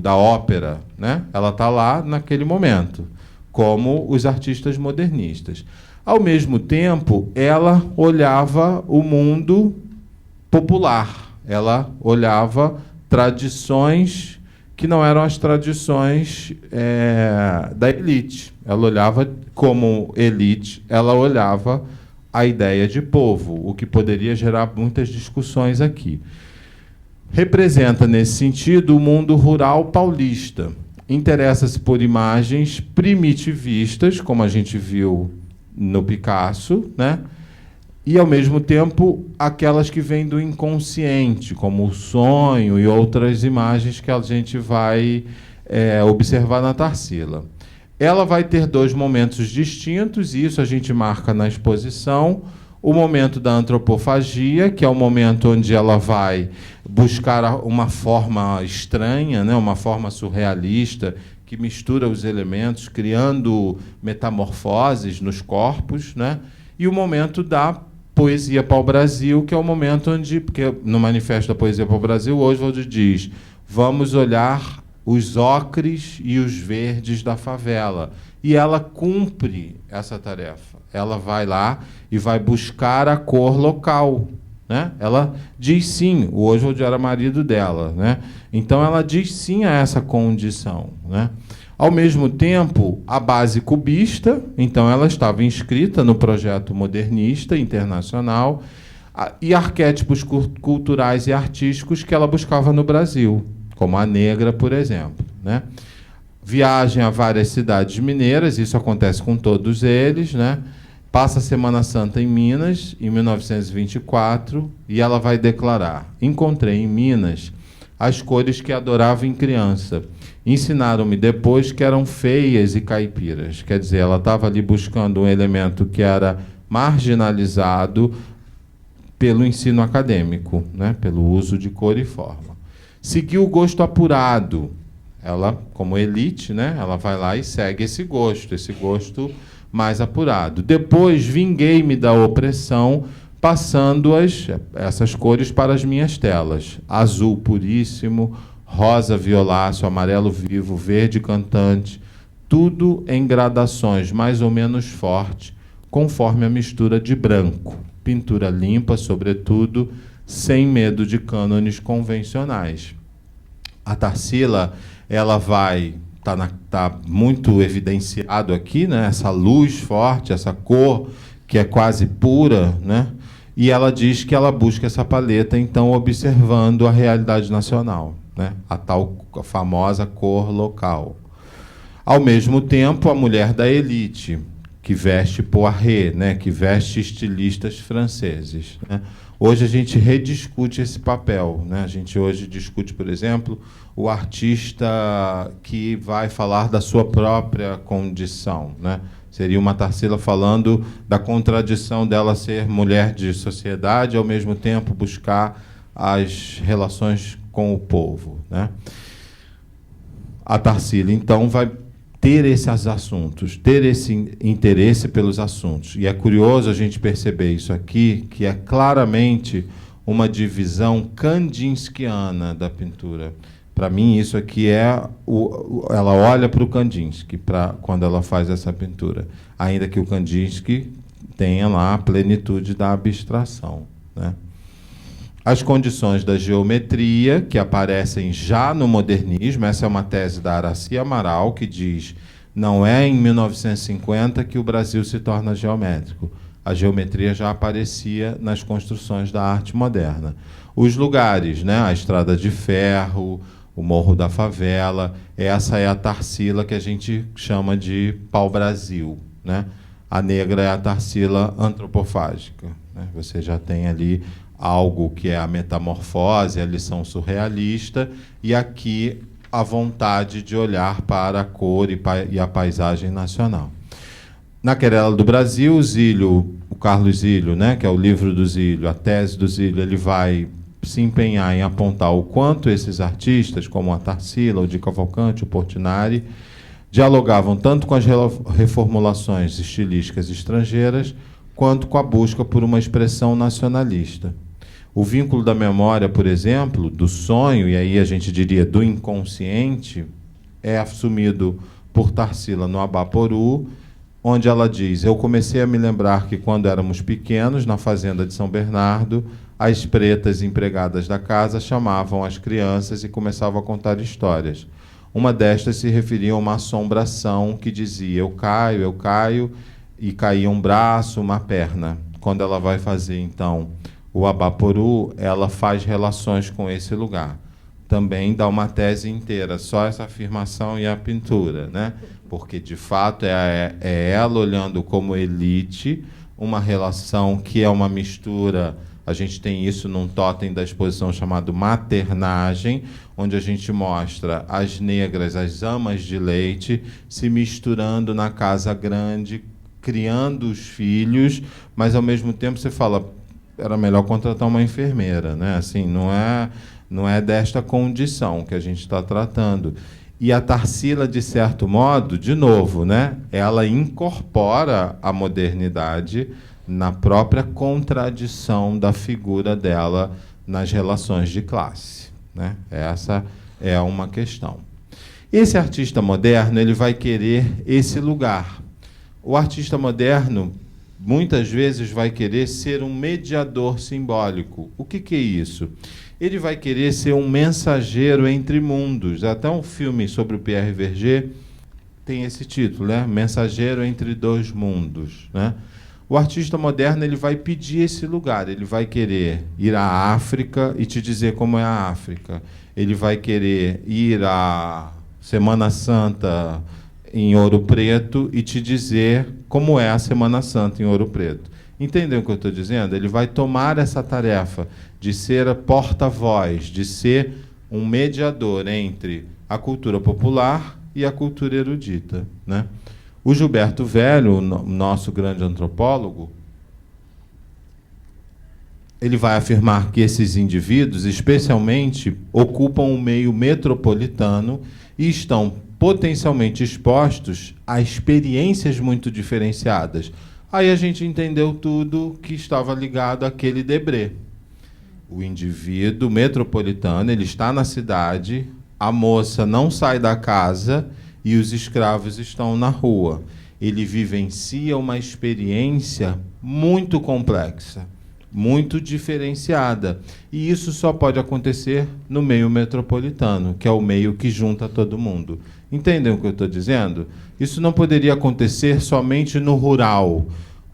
da ópera, né? Ela está lá naquele momento, como os artistas modernistas. Ao mesmo tempo, ela olhava o mundo popular, ela olhava tradições que não eram as tradições da elite. Ela olhava como elite, ela olhava a ideia de povo, o que poderia gerar muitas discussões aqui. Representa, nesse sentido, o mundo rural paulista. Interessa-se por imagens primitivistas, como a gente viu no Picasso, né? E, ao mesmo tempo, aquelas que vêm do inconsciente, como o sonho e outras imagens que a gente vai observar na Tarsila. Ela vai ter dois momentos distintos, e isso a gente marca na exposição. O momento da antropofagia, que é o momento onde ela vai buscar uma forma estranha, né, uma forma surrealista, que mistura os elementos, criando metamorfoses nos corpos, né? E o momento da poesia pau-brasil, que é o momento onde, porque no Manifesto da Poesia pau-brasil, Oswald diz: vamos olhar os ocres e os verdes da favela. E ela cumpre essa tarefa. Ela vai lá e vai buscar a cor local, né? Ela diz sim, o Oswald era marido dela, né? Então ela diz sim a essa condição, né? Ao mesmo tempo, a base cubista, então ela estava inscrita no projeto modernista internacional e arquétipos culturais e artísticos que ela buscava no Brasil, como a negra, por exemplo, né? Viagem a várias cidades mineiras, isso acontece com todos eles, né? Passa a Semana Santa em Minas, em 1924, e ela vai declarar: encontrei em Minas as cores que adorava em criança. Ensinaram-me depois que eram feias e caipiras. Quer dizer, ela estava ali buscando um elemento que era marginalizado pelo ensino acadêmico, né? Pelo uso de cor e forma. Seguiu o gosto apurado. Ela, como elite, né? Ela vai lá e segue esse gosto mais apurado. Depois, vinguei-me da opressão, passando essas cores para as minhas telas. Azul puríssimo, rosa violáceo, amarelo vivo, verde cantante, tudo em gradações mais ou menos fortes, conforme a mistura de branco. Pintura limpa, sobretudo, sem medo de cânones convencionais. A Tarsila, ela vai... Está muito evidenciado aqui, né? Essa luz forte, essa cor que é quase pura, né? E ela diz que ela busca essa paleta, então, observando a realidade nacional, né? A tal famosa cor local. Ao mesmo tempo, a mulher da elite, que veste Poiret, né? Que veste estilistas franceses, né? Hoje a gente rediscute esse papel, né? A gente hoje discute, por exemplo, o artista que vai falar da sua própria condição, né? Seria uma Tarsila falando da contradição dela ser mulher de sociedade e, ao mesmo tempo, buscar as relações com o povo, né? A Tarsila, então, vai ter esses assuntos, ter esse interesse pelos assuntos. E é curioso a gente perceber isso aqui, que é claramente uma divisão kandinskiana da pintura. Para mim, isso aqui é... ela olha para o Kandinsky quando ela faz essa pintura, ainda que o Kandinsky tenha lá a plenitude da abstração, né? As condições da geometria, que aparecem já no modernismo, essa é uma tese da Aracy Amaral, que diz: não é em 1950 que o Brasil se torna geométrico. A geometria já aparecia nas construções da arte moderna. Os lugares, né? A Estrada de Ferro, o Morro da Favela, essa é a Tarsila que a gente chama de pau-brasil, né? A negra é a Tarsila antropofágica, né? Você já tem ali algo que é a metamorfose, a lição surrealista, e aqui a vontade de olhar para a cor e a paisagem nacional. Na Querela do Brasil, o Carlos Zílio, né, que é o livro do Zílio, a tese do Zílio, ele vai se empenhar em apontar o quanto esses artistas, como a Tarsila, o Di Cavalcanti, o Portinari, dialogavam tanto com as reformulações estilísticas estrangeiras, quanto com a busca por uma expressão nacionalista. O vínculo da memória, por exemplo, do sonho, e aí a gente diria do inconsciente, é assumido por Tarsila no Abaporu, onde ela diz: eu comecei a me lembrar que, quando éramos pequenos, na fazenda de São Bernardo, as pretas empregadas da casa chamavam as crianças e começavam a contar histórias. Uma destas se referia a uma assombração que dizia: eu caio, e caía um braço, uma perna. Quando ela vai fazer, então, o Abaporu, ela faz relações com esse lugar. Também dá uma tese inteira, só essa afirmação e a pintura, né? Porque, de fato, é ela olhando como elite uma relação que é uma mistura. A gente tem isso num totem da exposição chamado Maternagem, onde a gente mostra as negras, as amas de leite, se misturando na casa grande, criando os filhos, mas, ao mesmo tempo, você fala: era melhor contratar uma enfermeira, né? Assim, não é desta condição que a gente está tratando. E a Tarsila, de certo modo, de novo, né? Ela incorpora a modernidade na própria contradição da figura dela nas relações de classe, né? Essa é uma questão. Esse artista moderno, ele vai querer esse lugar. O artista moderno muitas vezes vai querer ser um mediador simbólico. O que é isso? Ele vai querer ser um mensageiro entre mundos. Até um filme sobre o Pierre Verger tem esse título, né? Mensageiro entre dois mundos, né? O artista moderno, ele vai pedir esse lugar, ele vai querer ir à África e te dizer como é a África. Ele vai querer ir à Semana Santa em Ouro Preto e te dizer como é a Semana Santa em Ouro Preto. Entendeu o que eu estou dizendo? Ele vai tomar essa tarefa de ser a porta-voz, de ser um mediador entre a cultura popular e a cultura erudita, né? O Gilberto Velho, nosso grande antropólogo, ele vai afirmar que esses indivíduos, especialmente, ocupam o meio metropolitano e estão potencialmente expostos a experiências muito diferenciadas. Aí a gente entendeu tudo que estava ligado àquele Debré. O indivíduo metropolitano, ele está na cidade, a moça não sai da casa e os escravos estão na rua. Ele vivencia uma experiência muito complexa, muito diferenciada. E isso só pode acontecer no meio metropolitano, que é o meio que junta todo mundo. Entendem o que eu estou dizendo? Isso não poderia acontecer somente no rural,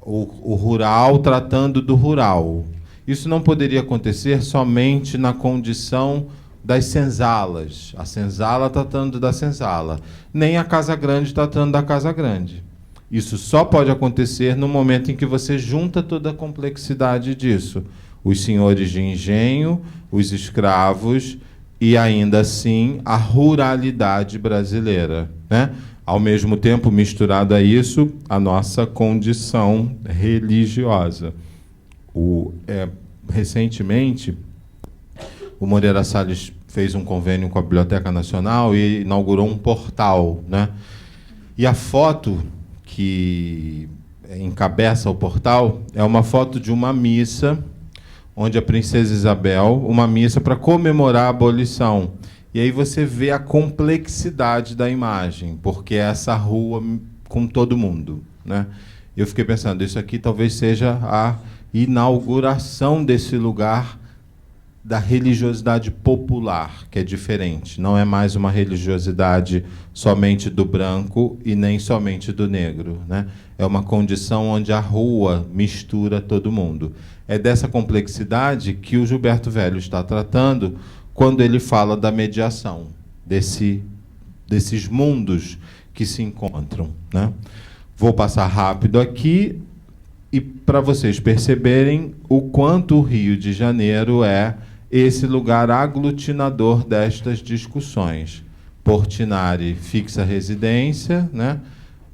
o rural tratando do rural. Isso não poderia acontecer somente na condição das senzalas, a senzala tratando da senzala, nem a casa grande tratando da casa grande. Isso só pode acontecer no momento em que você junta toda a complexidade disso. Os senhores de engenho, os escravos e, ainda assim, a ruralidade brasileira, né? Ao mesmo tempo, misturado a isso, a nossa condição religiosa. Recentemente, o Moreira Salles fez um convênio com a Biblioteca Nacional e inaugurou um portal, né? E a foto que encabeça o portal é uma foto de uma missa, onde a princesa Isabel, uma missa para comemorar a abolição. E aí você vê a complexidade da imagem, porque é essa rua com todo mundo, né? Eu fiquei pensando, isso aqui talvez seja a inauguração desse lugar da religiosidade popular, que é diferente. Não é mais uma religiosidade somente do branco e nem somente do negro, né? É uma condição onde a rua mistura todo mundo. É dessa complexidade que o Gilberto Velho está tratando quando ele fala da mediação, desses mundos que se encontram, né? Vou passar rápido aqui e para vocês perceberem o quanto o Rio de Janeiro é esse lugar aglutinador destas discussões. Portinari fixa residência, né,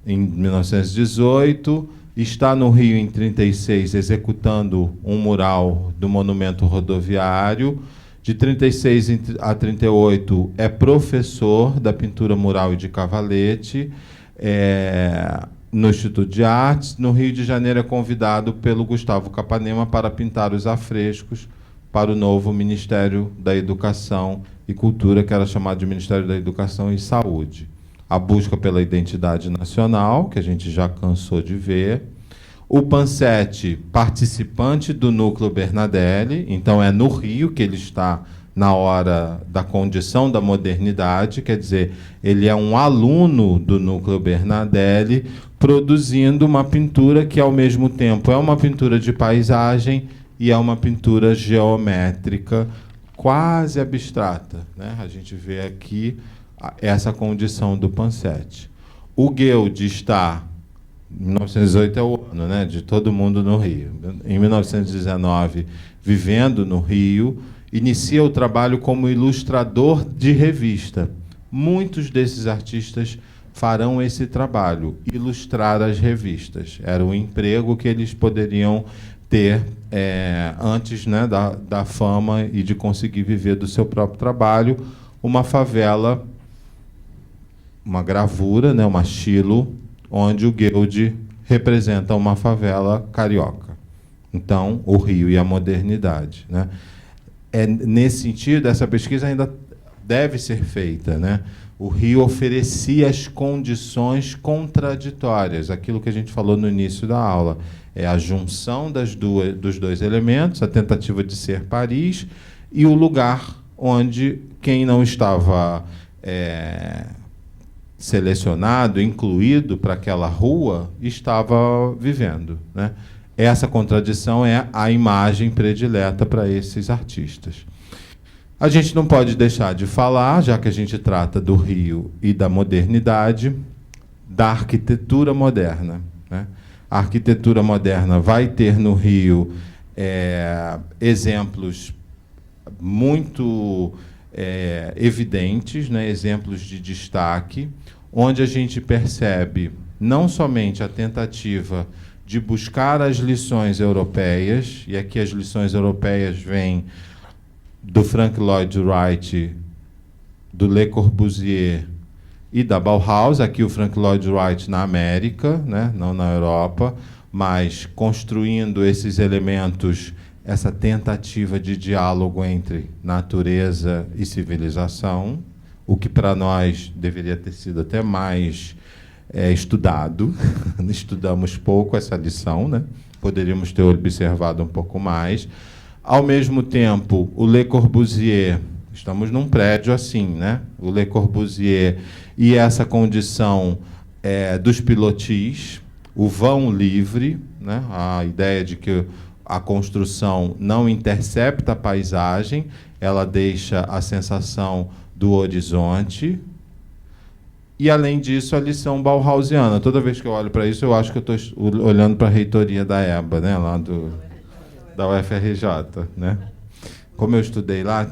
em 1918, está no Rio em 36 executando um mural do monumento rodoviário. De 36 a 38 é professor da pintura mural e de cavalete no Instituto de Artes. No Rio de Janeiro é convidado pelo Gustavo Capanema para pintar os afrescos para o novo Ministério da Educação e Cultura, que era chamado de Ministério da Educação e Saúde. A busca pela identidade nacional, que a gente já cansou de ver. O Pansetti, participante do Núcleo Bernardelli, então é no Rio que ele está na hora da condição da modernidade, quer dizer, ele é um aluno do Núcleo Bernardelli, produzindo uma pintura que, ao mesmo tempo, é uma pintura de paisagem e é uma pintura geométrica quase abstrata, né? A gente vê aqui essa condição do Pansetti. O Guild está, 1918 é o ano, né, de todo mundo no Rio. Em 1919, vivendo no Rio, inicia o trabalho como ilustrador de revista. Muitos desses artistas farão esse trabalho, ilustrar as revistas. Era o emprego que eles poderiam ter antes, né, da fama e de conseguir viver do seu próprio trabalho. Uma favela, uma gravura, né, uma estilo, onde o Guild representa uma favela carioca. Então, o Rio e a modernidade, né? Nesse sentido, essa pesquisa ainda deve ser feita, né? O Rio oferecia as condições contraditórias, aquilo que a gente falou no início da aula. É a junção dos dois elementos, a tentativa de ser Paris, e o lugar onde quem não estava selecionado, incluído para aquela rua, estava vivendo, né? Essa contradição é a imagem predileta para esses artistas. A gente não pode deixar de falar, já que a gente trata do Rio e da modernidade, da arquitetura moderna, né? A arquitetura moderna vai ter no Rio exemplos muito evidentes, né? Exemplos de destaque, onde a gente percebe não somente a tentativa de buscar as lições europeias, e aqui as lições europeias vêm do Frank Lloyd Wright, do Le Corbusier e da Bauhaus, aqui o Frank Lloyd Wright na América, né, não na Europa, mas construindo esses elementos, essa tentativa de diálogo entre natureza e civilização, o que para nós deveria ter sido até mais estudado. Estudamos pouco essa lição, né? Poderíamos ter observado um pouco mais. Ao mesmo tempo, o Le Corbusier, estamos num prédio assim, né? O Le Corbusier e essa condição dos pilotis, o vão livre, né? A ideia de que a construção não intercepta a paisagem, ela deixa a sensação do horizonte. E, além disso, a lição bauhausiana. Toda vez que eu olho para isso, eu acho que eu estou olhando para a reitoria da EBA, né? Lá da UFRJ, né? Como eu estudei lá,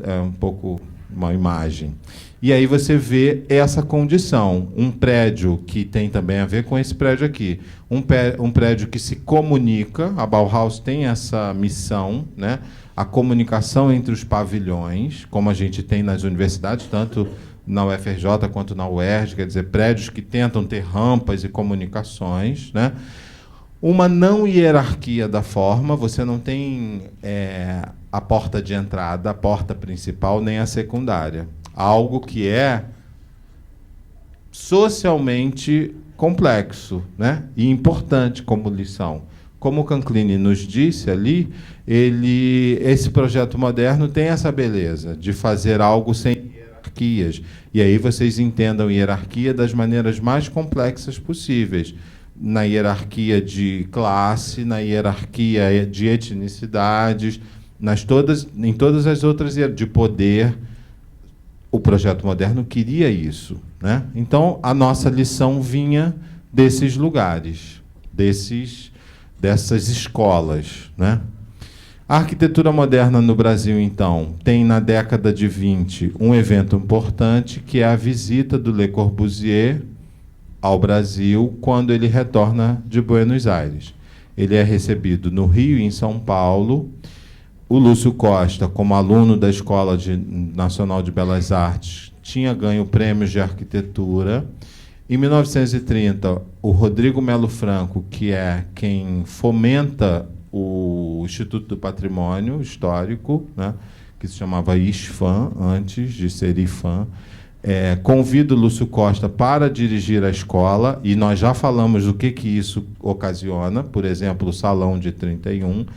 é um pouco uma imagem. E aí você vê essa condição. Um prédio que tem também a ver com esse prédio aqui. Um prédio que se comunica. A Bauhaus tem essa missão, né? A comunicação entre os pavilhões, como a gente tem nas universidades, tanto na UFRJ quanto na UERJ, quer dizer, prédios que tentam ter rampas e comunicações, né? Uma não hierarquia da forma, você não tem a porta de entrada, a porta principal, nem a secundária. Algo que é socialmente complexo, né? E importante como lição. Como o Canclini nos disse ali, esse projeto moderno tem essa beleza de fazer algo sem hierarquias. E aí vocês entendam hierarquia das maneiras mais complexas possíveis. Na hierarquia de classe, na hierarquia de etnicidades, em todas as outras de poder. O projeto moderno queria isso, né? Então, a nossa lição vinha desses lugares, dessas escolas, né? A arquitetura moderna no Brasil, então, tem na década de 20 um evento importante, que é a visita do Le Corbusier ao Brasil, quando ele retorna de Buenos Aires. Ele é recebido no Rio e em São Paulo. O Lúcio Costa, como aluno da Escola Nacional de Belas Artes, tinha ganho prêmios de arquitetura. Em 1930, o Rodrigo Melo Franco, que é quem fomenta o Instituto do Patrimônio Histórico, né, que se chamava ISFAM, antes de ser IFAM, convida o Lúcio Costa para dirigir a escola, e nós já falamos do que isso ocasiona, por exemplo, o Salão de 31,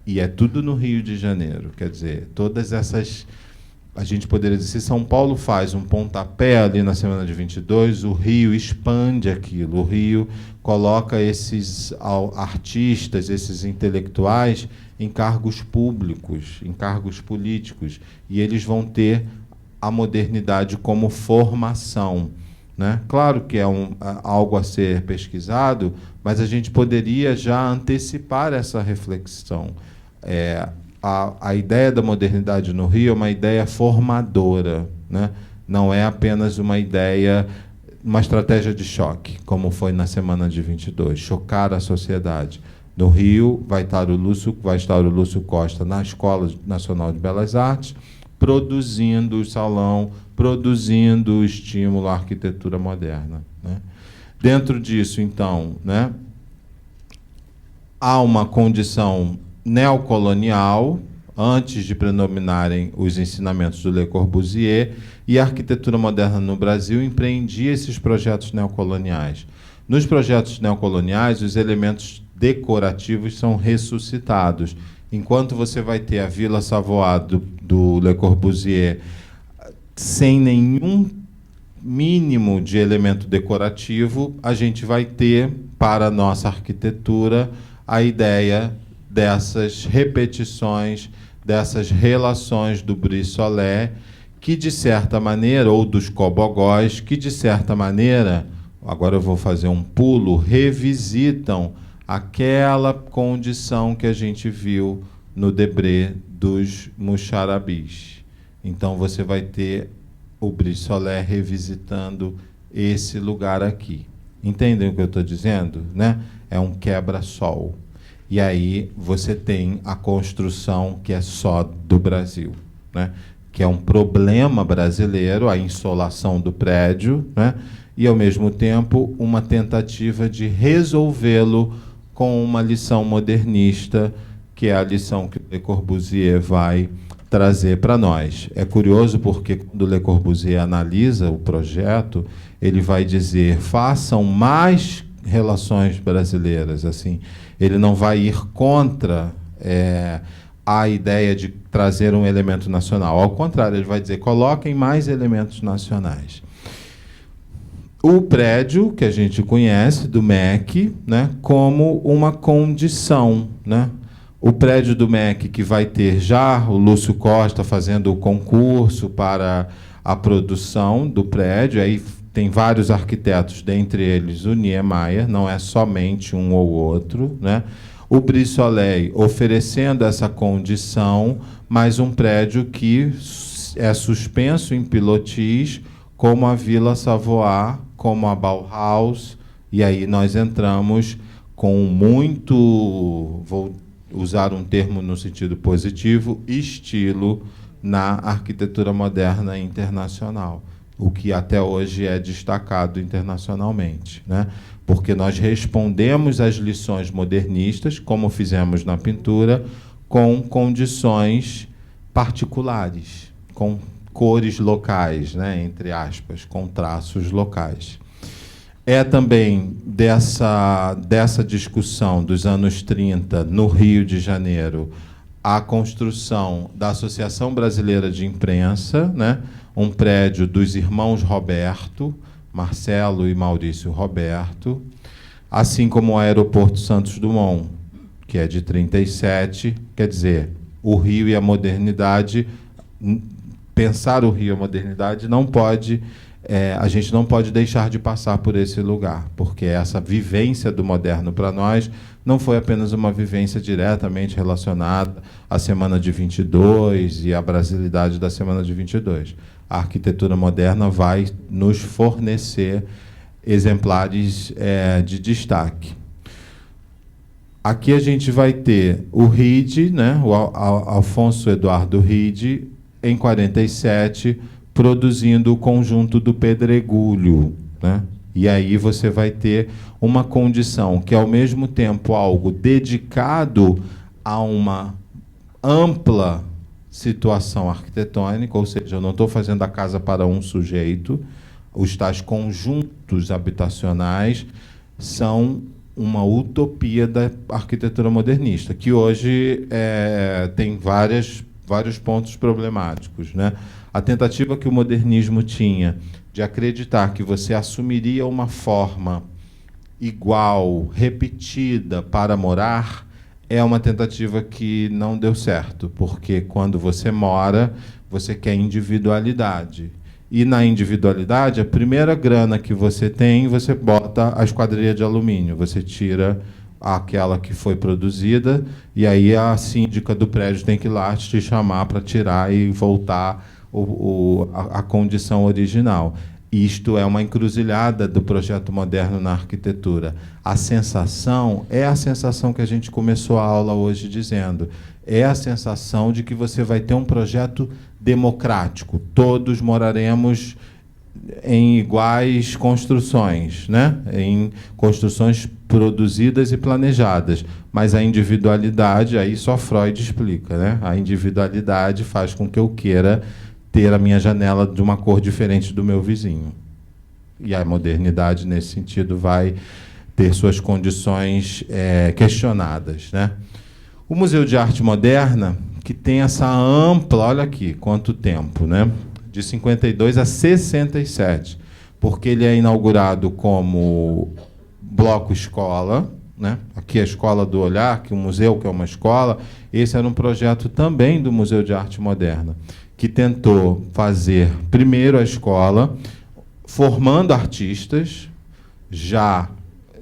e é tudo no Rio de Janeiro. Quer dizer, todas essas... A gente poderia dizer, se São Paulo faz um pontapé ali na semana de 22, o Rio expande aquilo. O Rio coloca esses artistas, esses intelectuais, em cargos públicos, em cargos políticos. E eles vão ter a modernidade como formação, né? Claro que é algo a ser pesquisado, mas a gente poderia já antecipar essa reflexão. A ideia da modernidade no Rio é uma ideia formadora, né? Não é apenas uma ideia, uma estratégia de choque, como foi na semana de 22, chocar a sociedade. No Rio vai estar o Lúcio Costa na Escola Nacional de Belas Artes, produzindo o salão, produzindo o estímulo à arquitetura moderna, né? Dentro disso, então, né, há uma condição neocolonial, antes de predominarem os ensinamentos do Le Corbusier, e a arquitetura moderna no Brasil empreendia esses projetos neocoloniais. Nos projetos neocoloniais, os elementos decorativos são ressuscitados. Enquanto você vai ter a Vila Savoie do Le Corbusier sem nenhum mínimo de elemento decorativo, a gente vai ter, para a nossa arquitetura, a ideia dessas repetições, dessas relações do Brie-Soleil, que, de certa maneira, ou dos cobogós, que, de certa maneira, agora eu vou fazer um pulo, revisitam aquela condição que a gente viu no Debré dos Muxarabis. Então, você vai ter o Brie-Soleil revisitando esse lugar aqui. Entendem o que eu estou dizendo? Né? É um quebra-sol. E aí você tem a construção que é só do Brasil, né? Que é um problema brasileiro, a insolação do prédio, né? E, ao mesmo tempo, uma tentativa de resolvê-lo com uma lição modernista, que é a lição que Le Corbusier vai trazer para nós. É curioso porque, quando Le Corbusier analisa o projeto, ele vai dizer: façam mais relações brasileiras. Assim, ele não vai ir contra a ideia de trazer um elemento nacional. Ao contrário, ele vai dizer: coloquem mais elementos nacionais. O prédio, que a gente conhece, do MEC, né, como uma condição, né? O prédio do MEC, que vai ter já o Lúcio Costa fazendo o concurso para a produção do prédio, aí tem vários arquitetos, dentre eles o Niemeyer, não é somente um ou outro, né? O Brie-Soleil oferecendo essa condição, mas um prédio que é suspenso em pilotis, como a Vila Savoie, como a Bauhaus, e aí nós entramos com muito, vou usar um termo no sentido positivo, estilo na arquitetura moderna internacional, o que até hoje é destacado internacionalmente, né? Porque nós respondemos às lições modernistas, como fizemos na pintura, com condições particulares, com cores locais, né, entre aspas, com traços locais. É também dessa discussão dos anos 30, no Rio de Janeiro, a construção da Associação Brasileira de Imprensa, né, um prédio dos irmãos Roberto, Marcelo e Maurício Roberto, assim como o Aeroporto Santos Dumont, que é de 37, quer dizer, o Rio e a modernidade. Pensar o Rio e a modernidade não pode, a gente não pode deixar de passar por esse lugar, porque essa vivência do moderno para nós não foi apenas uma vivência diretamente relacionada à Semana de 22 e à brasilidade da Semana de 22. A arquitetura moderna vai nos fornecer exemplares de destaque. Aqui a gente vai ter o Ride, né, o Alfonso Eduardo Ride, em 47, produzindo o conjunto do Pedregulho, né? E aí você vai ter uma condição que, ao mesmo tempo, algo dedicado a uma ampla situação arquitetônica, ou seja, eu não estou fazendo a casa para um sujeito, os tais conjuntos habitacionais são uma utopia da arquitetura modernista, que hoje tem vários pontos problemáticos, né? A tentativa que o modernismo tinha de acreditar que você assumiria uma forma igual, repetida para morar, é uma tentativa que não deu certo, porque quando você mora, você quer individualidade. E na individualidade, a primeira grana que você tem, você bota a esquadria de alumínio, você tira aquela que foi produzida, e aí a síndica do prédio tem que ir lá te chamar para tirar e voltar a condição original. Isto é uma encruzilhada do projeto moderno na arquitetura. A sensação é a sensação que a gente começou a aula hoje dizendo. É a sensação de que você vai ter um projeto democrático. Todos moraremos em iguais construções, né? Em construções produzidas e planejadas. Mas a individualidade, aí só Freud explica, né? A individualidade faz com que eu queira ter a minha janela de uma cor diferente do meu vizinho. E a modernidade, nesse sentido, vai ter suas condições questionadas, né? O Museu de Arte Moderna, que tem essa ampla, olha aqui, quanto tempo, né? De 52 a 67, porque ele é inaugurado como bloco escola, né? Aqui a Escola do Olhar, que o museu, que é uma escola, esse era um projeto também do Museu de Arte Moderna, que tentou fazer primeiro a escola, formando artistas, já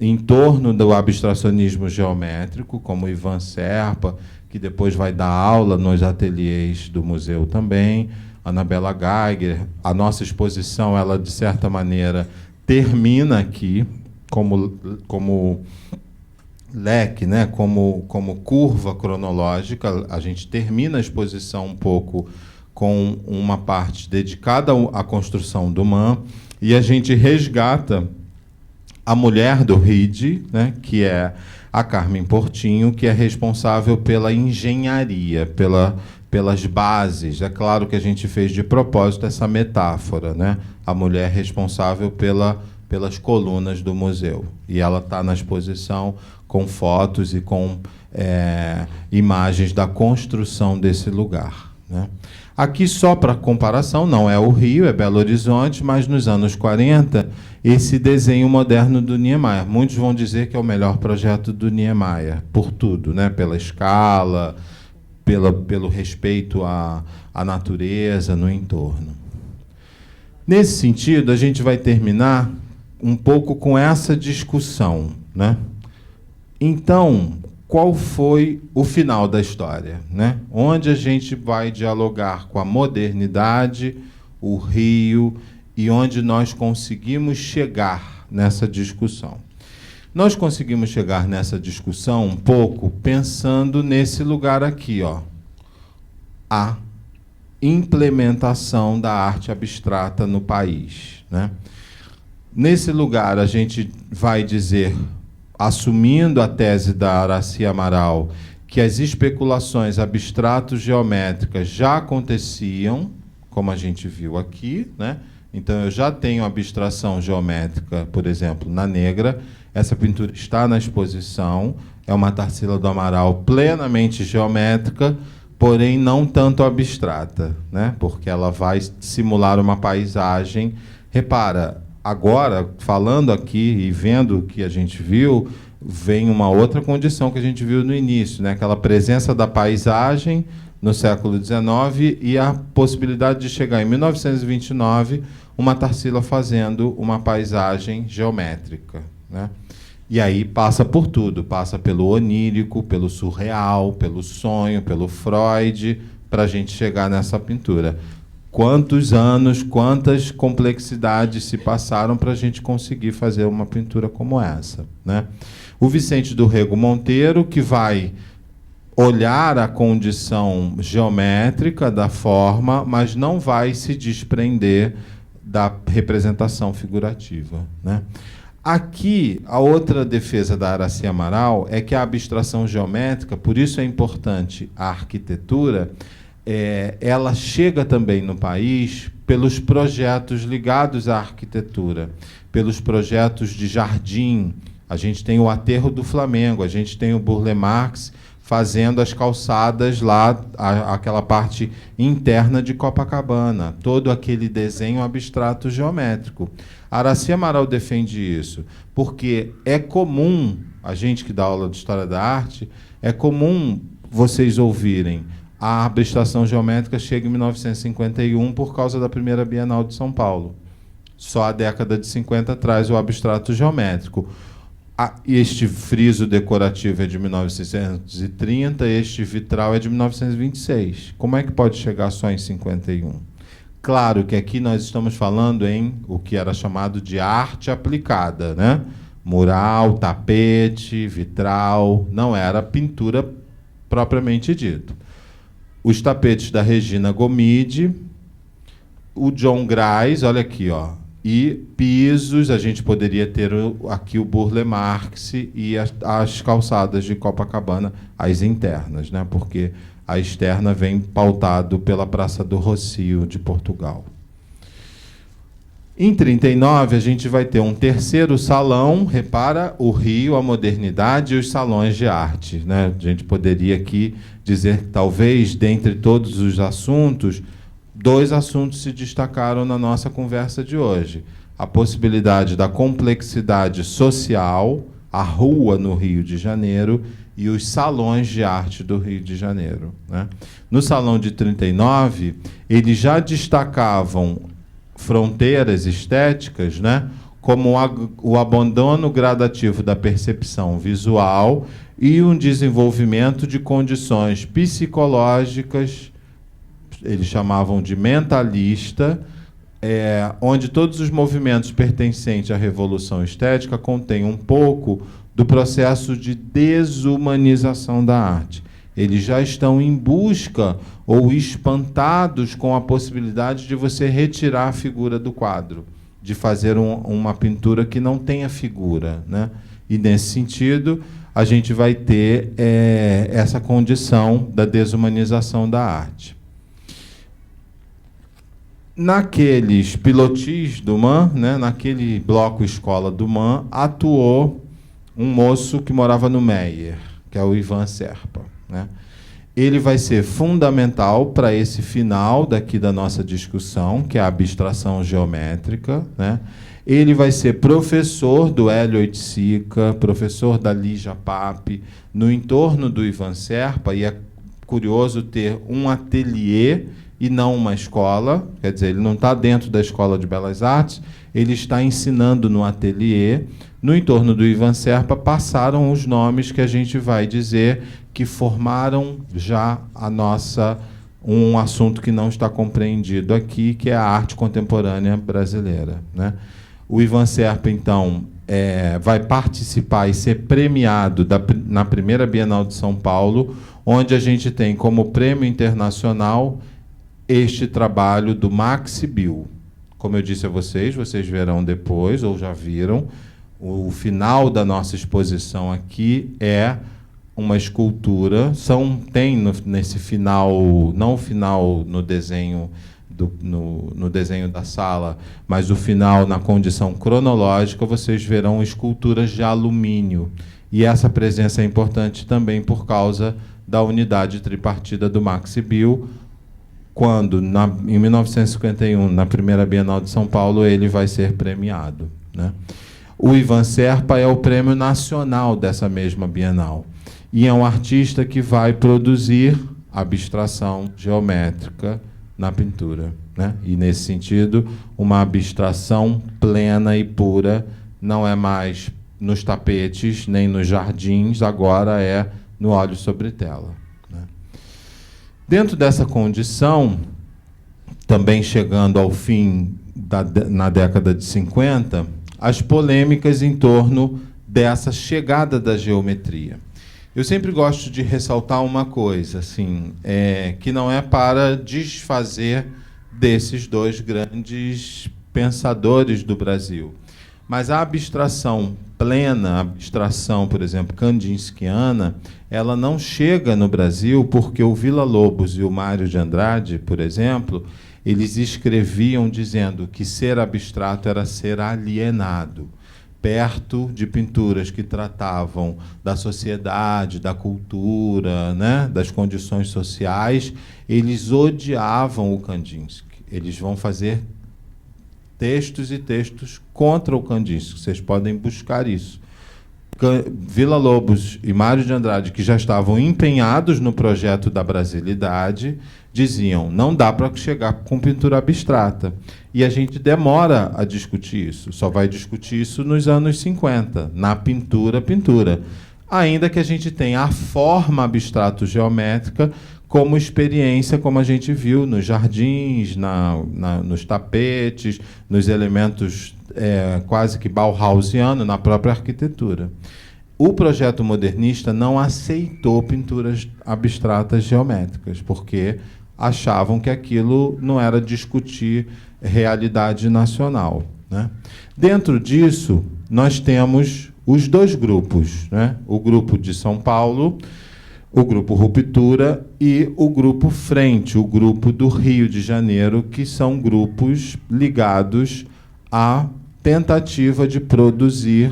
em torno do abstracionismo geométrico, como Ivan Serpa, que depois vai dar aula nos ateliês do museu também, Anabela Geiger. A nossa exposição, ela, de certa maneira, termina aqui, como leque, né? como curva cronológica. A gente termina a exposição um pouco com uma parte dedicada à construção do MAM, e a gente resgata a mulher do RID, né, que é a Carmen Portinho, que é responsável pela engenharia, pelas bases. É claro que a gente fez de propósito essa metáfora, né? A mulher responsável pelas colunas do museu. E ela está na exposição com fotos e com imagens da construção desse lugar, né? Aqui, só para comparação, não é o Rio, é Belo Horizonte, mas nos anos 40, esse desenho moderno do Niemeyer. Muitos vão dizer que é o melhor projeto do Niemeyer, por tudo, né? Pela escala, pelo respeito à natureza no entorno. Nesse sentido, a gente vai terminar um pouco com essa discussão, né? Então, qual foi o final da história, né? Onde a gente vai dialogar com a modernidade, o Rio, e onde nós conseguimos chegar nessa discussão. Nós conseguimos chegar nessa discussão um pouco pensando nesse lugar aqui, ó, a implementação da arte abstrata no país, né? Nesse lugar, a gente vai dizer, assumindo a tese da Aracy Amaral, que as especulações abstrato-geométricas já aconteciam, como a gente viu aqui, né? Então, eu já tenho abstração geométrica, por exemplo, na Negra. Essa pintura está na exposição, é uma Tarsila do Amaral plenamente geométrica, porém não tanto abstrata, né? Porque ela vai simular uma paisagem. Repara, agora, falando aqui e vendo o que a gente viu, vem uma outra condição que a gente viu no início, né? Aquela presença da paisagem no século XIX e a possibilidade de chegar em 1929 uma Tarsila fazendo uma paisagem geométrica, né? E aí passa por tudo, passa pelo onírico, pelo surreal, pelo sonho, pelo Freud, para a gente chegar nessa pintura. Quantos anos, quantas complexidades se passaram para a gente conseguir fazer uma pintura como essa, né? O Vicente do Rego Monteiro, que vai olhar a condição geométrica da forma, mas não vai se desprender da representação figurativa, né? Aqui, a outra defesa da Aracy Amaral é que a abstração geométrica, por isso é importante a arquitetura, ela chega também no país pelos projetos ligados à arquitetura, pelos projetos de jardim. A gente tem o Aterro do Flamengo, a gente tem o Burle Marx fazendo as calçadas lá, aquela parte interna de Copacabana, todo aquele desenho abstrato geométrico. A Aracy Amaral defende isso, porque é comum, a gente que dá aula de História da Arte, é comum vocês ouvirem a abstração geométrica chega em 1951 por causa da primeira Bienal de São Paulo. Só a década de 50 traz o abstrato geométrico. Este friso decorativo é de 1930, este vitral é de 1926. Como é que pode chegar só em 51? Claro que aqui nós estamos falando em o que era chamado de arte aplicada, né? Mural, tapete, vitral, não era pintura propriamente dito. Os tapetes da Regina Gomide, o John Grais, olha aqui, ó, e pisos, a gente poderia ter aqui o Burle Marx e as calçadas de Copacabana, as internas, né? Porque a externa vem pautado pela Praça do Rocio de Portugal. Em 39, a gente vai ter um terceiro salão, repara, o Rio, a modernidade e os salões de arte, né? A gente poderia aqui dizer que, talvez, dentre todos os assuntos, 2 assuntos se destacaram na nossa conversa de hoje. A possibilidade da complexidade social, a rua no Rio de Janeiro, e os salões de arte do Rio de Janeiro, né? No Salão de 39, eles já destacavam fronteiras estéticas, né, como o abandono gradativo da percepção visual e um desenvolvimento de condições psicológicas, eles chamavam de mentalista, onde todos os movimentos pertencentes à Revolução Estética contêm um pouco do processo de desumanização da arte. Eles já estão em busca ou espantados com a possibilidade de você retirar a figura do quadro, de fazer uma pintura que não tenha figura, né? E, nesse sentido, a gente vai ter essa condição da desumanização da arte. Naqueles pilotis do MAN, né, naquele bloco escola do MAN, atuou um moço que morava no Meier, que é o Ivan Serpa, né? Ele vai ser fundamental para esse final daqui da nossa discussão, que é a abstração geométrica, né? Ele vai ser professor do Hélio Oiticica, professor da Lígia Pape, no entorno do Ivan Serpa, e é curioso ter um ateliê e não uma escola, quer dizer, ele não está dentro da Escola de Belas Artes, ele está ensinando no ateliê. No entorno do Ivan Serpa passaram os nomes que a gente vai dizer que formaram já um assunto que não está compreendido aqui, que é a arte contemporânea brasileira, né? O Ivan Serpa, então, vai participar e ser premiado na primeira Bienal de São Paulo, onde a gente tem como prêmio internacional este trabalho do Max Bill. Como eu disse a vocês verão depois, ou já viram, o final da nossa exposição aqui é uma escultura. Tem nesse final, não o final no desenho no desenho da sala, mas o final na condição cronológica, vocês verão esculturas de alumínio. E essa presença é importante também por causa da unidade tripartida do Max Bill, quando, em 1951, na primeira Bienal de São Paulo, ele vai ser premiado, né? O Ivan Serpa é o prêmio nacional dessa mesma Bienal. E é um artista que vai produzir abstração geométrica na pintura, né? E, nesse sentido, uma abstração plena e pura, não é mais nos tapetes, nem nos jardins, agora é no óleo sobre tela, né? Dentro dessa condição, também chegando ao fim na década de 50, as polêmicas em torno dessa chegada da geometria. Eu sempre gosto de ressaltar uma coisa, assim, que não é para desfazer desses 2 grandes pensadores do Brasil, mas a abstração plena, a abstração, por exemplo, kandinskiana, ela não chega no Brasil porque o Villa-Lobos e o Mário de Andrade, por exemplo, eles escreviam dizendo que ser abstrato era ser alienado. Perto de pinturas que tratavam da sociedade, da cultura, né, das condições sociais, eles odiavam o Kandinsky. Eles vão fazer textos e textos contra o Kandinsky. Vocês podem buscar isso. Villa-Lobos e Mário de Andrade, que já estavam empenhados no projeto da brasilidade, diziam: não dá para chegar com pintura abstrata. E a gente demora a discutir isso. Só vai discutir isso nos anos 50, na pintura. Ainda que a gente tenha a forma abstrato-geométrica como experiência, como a gente viu nos jardins, nos tapetes, nos elementos quase que bauhausiano, na própria arquitetura. O projeto modernista não aceitou pinturas abstratas geométricas, porque achavam que aquilo não era discutir realidade nacional, né? Dentro disso, nós temos os 2 grupos, né? O grupo de São Paulo, o Grupo Ruptura e o Grupo Frente, o Grupo do Rio de Janeiro, que são grupos ligados à tentativa de produzir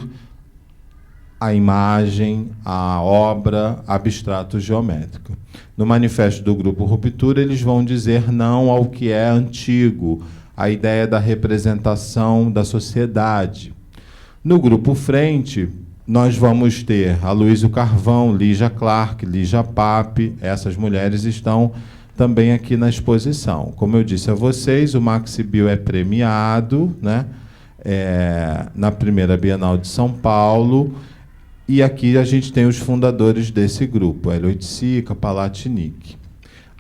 a imagem, a obra abstrato geométrica. No manifesto do Grupo Ruptura, eles vão dizer não ao que é antigo, a ideia da representação da sociedade. No Grupo Frente, nós vamos ter Aloysio Carvão, Lígia Clark, Lígia Pape. Essas mulheres estão também aqui na exposição. Como eu disse a vocês, o Maxi Bill é premiado, né, na primeira Bienal de São Paulo. E aqui a gente tem os fundadores desse grupo, Hélio Oiticica, Palatinic.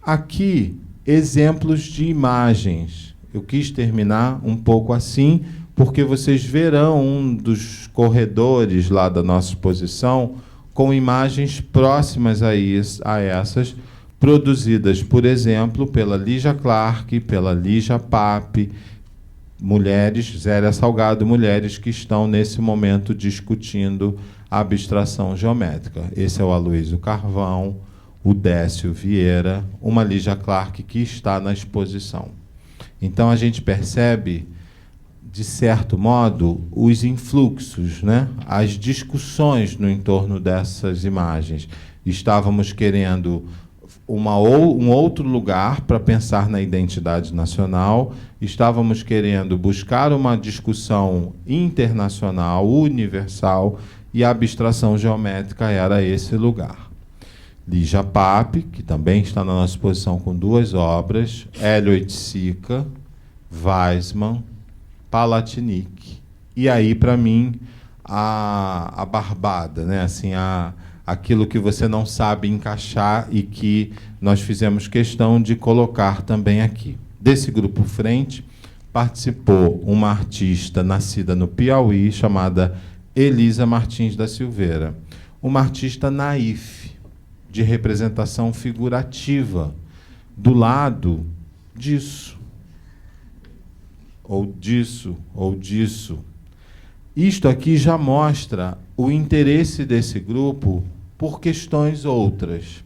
Aqui, exemplos de imagens. Eu quis terminar um pouco assim, porque vocês verão um dos corredores lá da nossa exposição com imagens próximas a essas, produzidas, por exemplo, pela Lígia Clark, pela Lígia Pape, mulheres, Zélia Salgado, mulheres que estão, nesse momento, discutindo a abstração geométrica. Esse é o Aloysio Carvão, o Décio Vieira, uma Lígia Clark que está na exposição. Então, a gente percebe, de certo modo, os influxos, né? As discussões no entorno dessas imagens. Estávamos querendo um outro lugar para pensar na identidade nacional, estávamos querendo buscar uma discussão internacional, universal, e a abstração geométrica era esse lugar. Lígia Pape, que também está na nossa exposição com 2 obras, Hélio Oiticica, Weissmann, Palatinic. E aí, para mim, a barbada, né? Assim, aquilo que você não sabe encaixar e que nós fizemos questão de colocar também aqui. Desse Grupo Frente, participou uma artista nascida no Piauí, chamada Elisa Martins da Silveira. Uma artista naif, de representação figurativa, do lado disso, ou disso, ou disso. Isto aqui já mostra o interesse desse grupo por questões outras.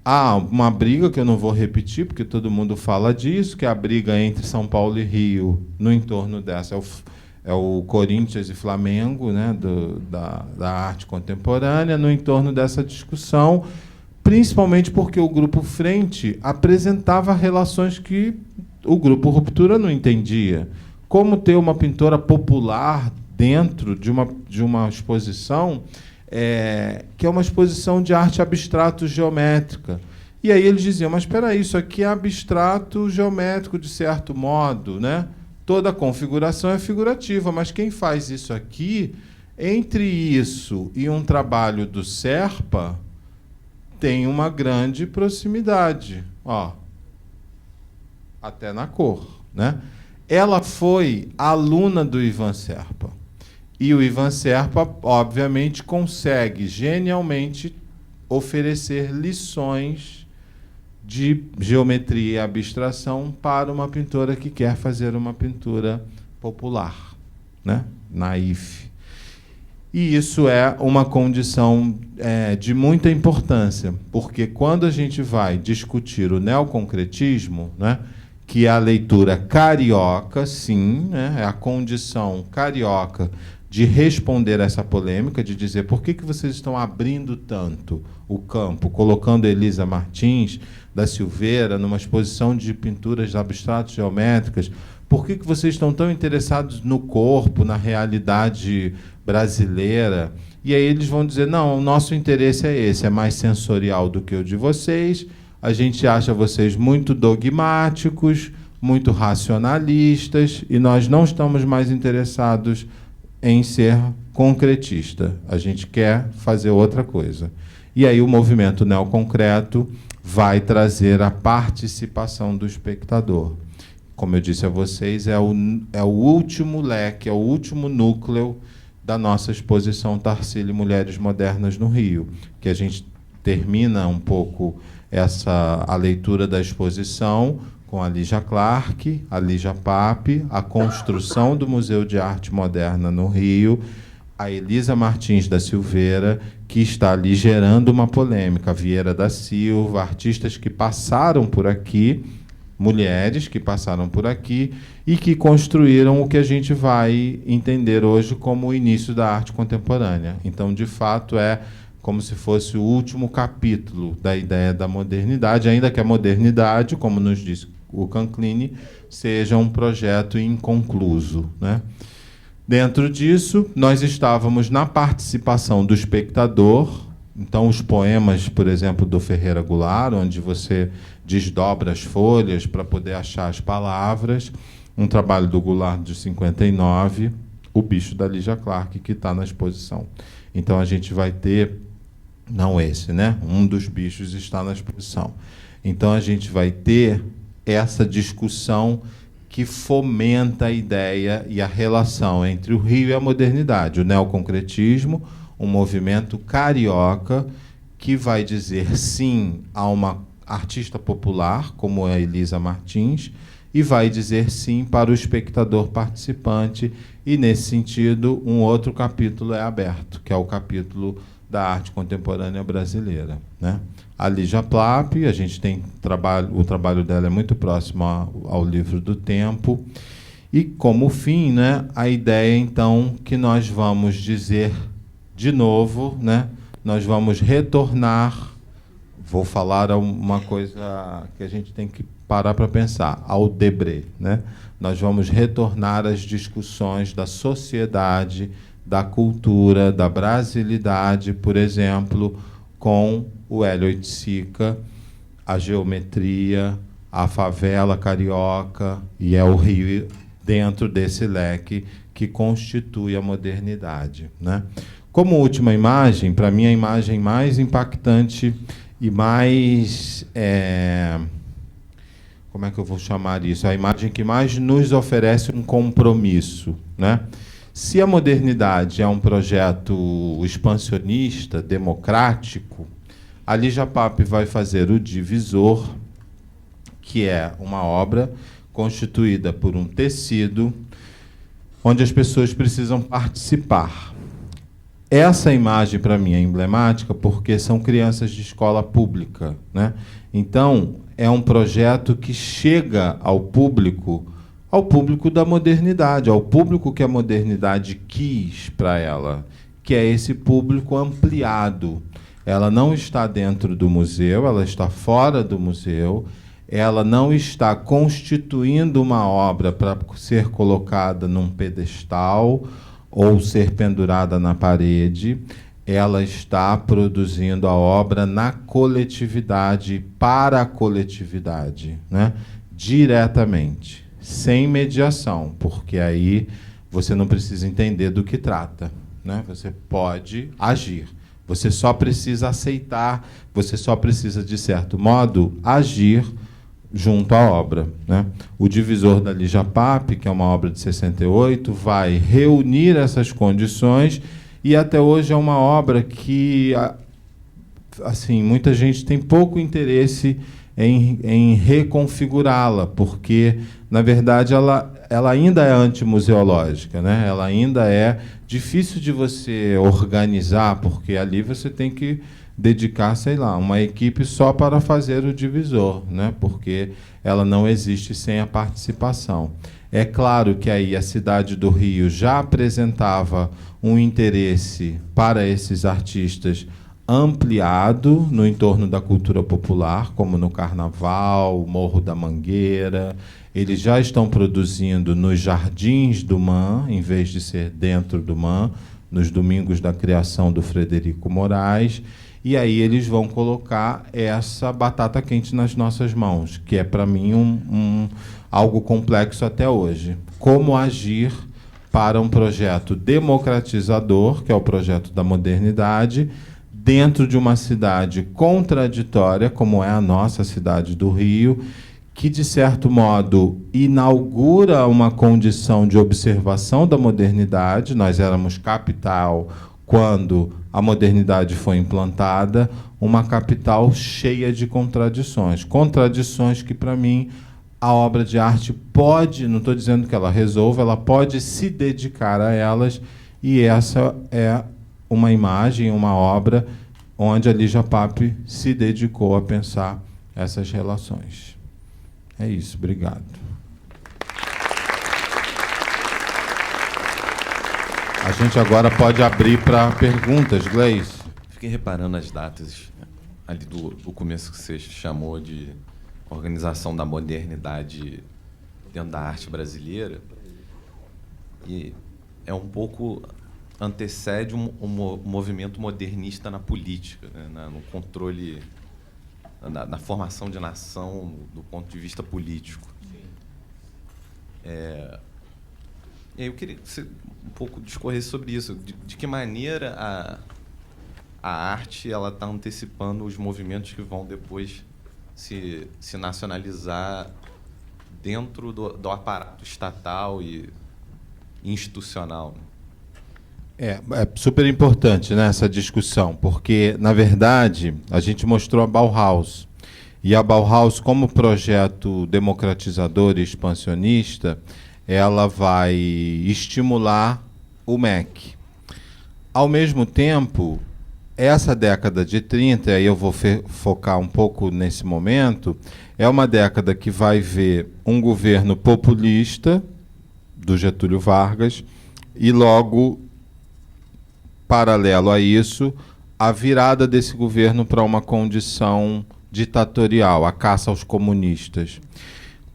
Há uma briga que eu não vou repetir, porque todo mundo fala disso, que é a briga entre São Paulo e Rio, no entorno dessa. É o Corinthians e Flamengo, né, da arte contemporânea, no entorno dessa discussão, principalmente porque o Grupo Frente apresentava relações que o Grupo Ruptura não entendia. Como ter uma pintora popular dentro de uma exposição que é uma exposição de arte abstrato geométrica. E aí eles diziam, mas espera aí, isso aqui é abstrato geométrico, de certo modo, né? Toda a configuração é figurativa, mas quem faz isso aqui, entre isso e um trabalho do Serpa, tem uma grande proximidade, ó, até na cor, né? Ela foi aluna do Ivan Serpa. E o Ivan Serpa, obviamente, consegue genialmente oferecer lições de geometria e abstração para uma pintora que quer fazer uma pintura popular, né? Naif. E isso é uma condição de muita importância, porque quando a gente vai discutir o neoconcretismo, né, que é a leitura carioca, sim, né, é a condição carioca de responder a essa polêmica, de dizer por que vocês estão abrindo tanto o campo, colocando Elisa Martins da Silveira numa exposição de pinturas abstratas geométricas, por que vocês estão tão interessados no corpo, na realidade brasileira? E aí eles vão dizer, não, o nosso interesse é esse, é mais sensorial do que o de vocês, a gente acha vocês muito dogmáticos, muito racionalistas, e nós não estamos mais interessados em ser concretista. A gente quer fazer outra coisa. E aí o movimento neoconcreto vai trazer a participação do espectador. Como eu disse a vocês, é o último leque, é o último núcleo da nossa exposição Tarsila e Mulheres Modernas no Rio, que a gente termina um pouco a leitura da exposição com a Lígia Clark, a Lígia Pape, a construção do Museu de Arte Moderna no Rio, a Elisa Martins da Silveira, que está ali gerando uma polêmica. Vieira da Silva, artistas que passaram por aqui, mulheres que passaram por aqui e que construíram o que a gente vai entender hoje como o início da arte contemporânea. Então, de fato, é como se fosse o último capítulo da ideia da modernidade, ainda que a modernidade, como nos diz o Canclini, seja um projeto inconcluso, né? Dentro disso, nós estávamos na participação do espectador. Então, os poemas, por exemplo, do Ferreira Goulart, onde você desdobra as folhas para poder achar as palavras, um trabalho do Goulart de 59, O Bicho, da Lígia Clark, que está na exposição. Então, a gente vai ter, não esse, né? Um dos bichos está na exposição. Então, a gente vai ter essa discussão que fomenta a ideia e a relação entre o Rio e a modernidade, o neoconcretismo, um movimento carioca que vai dizer sim a uma artista popular, como é a Elisa Martins, e vai dizer sim para o espectador participante, e, nesse sentido, um outro capítulo é aberto, que é o capítulo da arte contemporânea brasileira, né? A Lígia Plap, a gente tem o trabalho dela é muito próximo ao Livro do Tempo, e, como fim, né, a ideia, então, que nós vamos dizer de novo, né, nós vamos retornar, vou falar uma coisa que a gente tem que parar para pensar, ao Debré, né? Nós vamos retornar às discussões da sociedade, da cultura, da brasilidade, por exemplo, com o Hélio Oiticica, a geometria, a favela carioca, e é o Rio dentro desse leque que constitui a modernidade, né? Como última imagem, para mim, a imagem mais impactante e mais... como é que eu vou chamar isso? A imagem que mais nos oferece um compromisso, né? Se a modernidade é um projeto expansionista, democrático, a Lígia Plap vai fazer o Divisor, que é uma obra constituída por um tecido onde as pessoas precisam participar. Essa imagem, para mim, é emblemática porque são crianças de escola pública, né? Então, é um projeto que chega ao público da modernidade, ao público que a modernidade quis para ela, que é esse público ampliado. Ela não está dentro do museu, ela está fora do museu, ela não está constituindo uma obra para ser colocada num pedestal ou ser pendurada na parede, ela está produzindo a obra na coletividade, para a coletividade, né? Diretamente, sem mediação, porque aí você não precisa entender do que trata, né? Você pode agir, você só precisa aceitar, você só precisa, de certo modo, agir junto à obra, né? O Divisor da Lígia Plap, que é uma obra de 68, vai reunir essas condições, e até hoje é uma obra que, assim, muita gente tem pouco interesse em reconfigurá-la, porque, na verdade, ela ainda é antimuseológica, né? Ela ainda é difícil de você organizar, porque ali você tem que dedicar, sei lá, uma equipe só para fazer o Divisor, né? Porque ela não existe sem a participação. É claro que aí a cidade do Rio já apresentava um interesse para esses artistas ampliado no entorno da cultura popular, como no Carnaval, Morro da Mangueira. Eles já estão produzindo nos jardins do MAN, em vez de ser dentro do MAN, nos domingos da criação do Frederico Moraes. E aí eles vão colocar essa batata quente nas nossas mãos, que é, para mim, algo complexo até hoje. Como agir para um projeto democratizador, que é o projeto da modernidade, dentro de uma cidade contraditória, como é a nossa cidade do Rio, que, de certo modo, inaugura uma condição de observação da modernidade. Nós éramos capital quando a modernidade foi implantada, uma capital cheia de contradições. Contradições que, para mim, a obra de arte pode, não estou dizendo que ela resolva, ela pode se dedicar a elas E essa é uma imagem, uma obra onde a Lígia Pape se dedicou a pensar essas relações. É isso, obrigado. A gente agora pode abrir para perguntas, Gleice. Fiquei reparando as datas ali do começo que você chamou de organização da modernidade dentro da arte brasileira, e é um pouco antecede um movimento modernista na política, né, no controle, na formação de nação do ponto de vista político. E aí eu queria que você um pouco discorresse sobre isso. De que maneira a arte ela está antecipando os movimentos que vão depois se nacionalizar dentro do aparato estatal e institucional, né? É super importante, né, essa discussão, porque, na verdade, a gente mostrou a Bauhaus. E a Bauhaus, como projeto democratizador e expansionista, ela vai estimular o MEC. Ao mesmo tempo, essa década de 30, e aí eu vou focar um pouco nesse momento, é uma década que vai ver um governo populista, do Getúlio Vargas, e logo, paralelo a isso, a virada desse governo para uma condição ditatorial, a caça aos comunistas.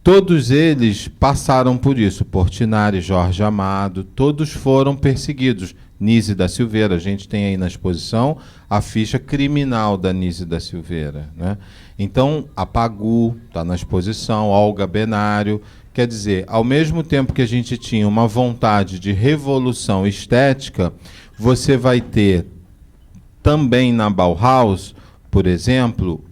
Todos eles passaram por isso. Portinari, Jorge Amado, todos foram perseguidos. Nise da Silveira, a gente tem aí na exposição a ficha criminal da Nise da Silveira, né? Então, a Pagu está na exposição, Olga Benário. Quer dizer, ao mesmo tempo que a gente tinha uma vontade de revolução estética, você vai ter também na Bauhaus, por exemplo,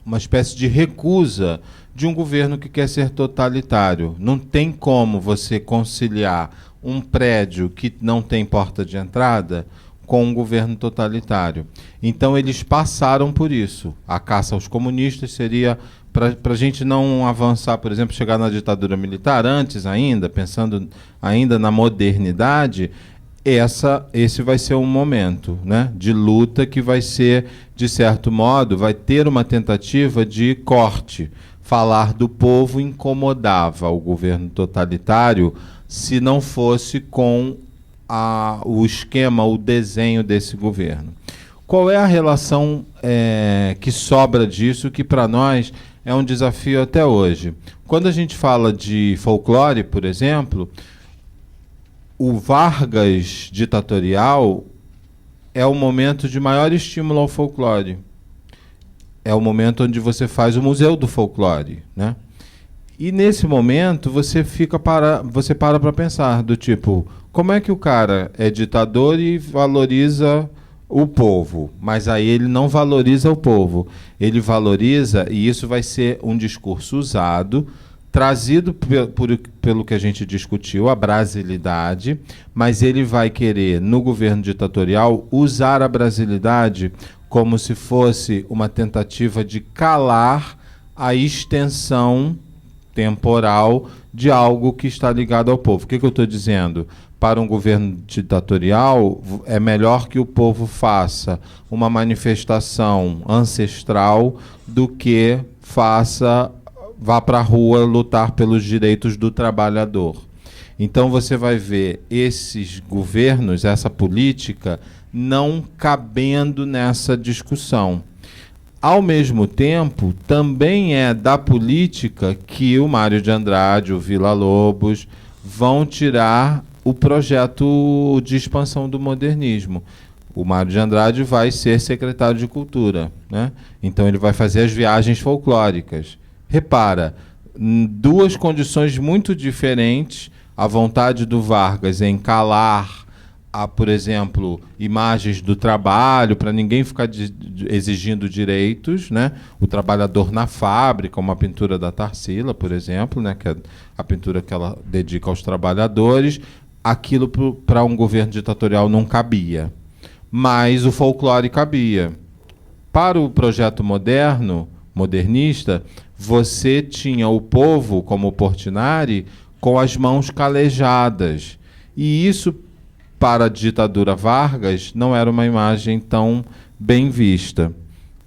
uma espécie de recusa de um governo que quer ser totalitário. Não tem como você conciliar um prédio que não tem porta de entrada com um governo totalitário. Então, eles passaram por isso. A caça aos comunistas seria, para a gente não avançar, por exemplo, chegar na ditadura militar, antes ainda, pensando ainda na modernidade, esse vai ser um momento, né, de luta que vai ser, de certo modo, vai ter uma tentativa de corte. Falar do povo incomodava o governo totalitário se não fosse com o esquema, o desenho desse governo. Qual é a relação que sobra disso, que para nós é um desafio até hoje? Quando a gente fala de folclore, por exemplo, o Vargas ditatorial é o momento de maior estímulo ao folclore. É o momento onde você faz o Museu do Folclore, né? E nesse momento você para para pensar, do tipo, como é que o cara é ditador e valoriza o povo, mas aí ele não valoriza o povo. Ele valoriza, e isso vai ser um discurso usado, trazido pelo que a gente discutiu, a brasilidade, mas ele vai querer, no governo ditatorial, usar a brasilidade como se fosse uma tentativa de calar a extensão temporal de algo que está ligado ao povo. O que eu estou dizendo? Para um governo ditatorial, é melhor que o povo faça uma manifestação ancestral do que vá para a rua lutar pelos direitos do trabalhador. Então você vai ver esses governos, essa política, não cabendo nessa discussão. Ao mesmo tempo, também é da política que o Mário de Andrade, o Villa-Lobos, vão tirar o projeto de expansão do modernismo. O Mário de Andrade vai ser secretário de Cultura, né? Então ele vai fazer as viagens folclóricas. Repara, duas condições muito diferentes, a vontade do Vargas em calar, por exemplo, imagens do trabalho, para ninguém ficar exigindo direitos, né? O trabalhador na fábrica, uma pintura da Tarsila, por exemplo, né? Que é a pintura que ela dedica aos trabalhadores. Aquilo para um governo ditatorial não cabia, mas o folclore cabia. Para o projeto modernista, você tinha o povo, como o Portinari, com as mãos calejadas. E isso, para a ditadura Vargas, não era uma imagem tão bem vista.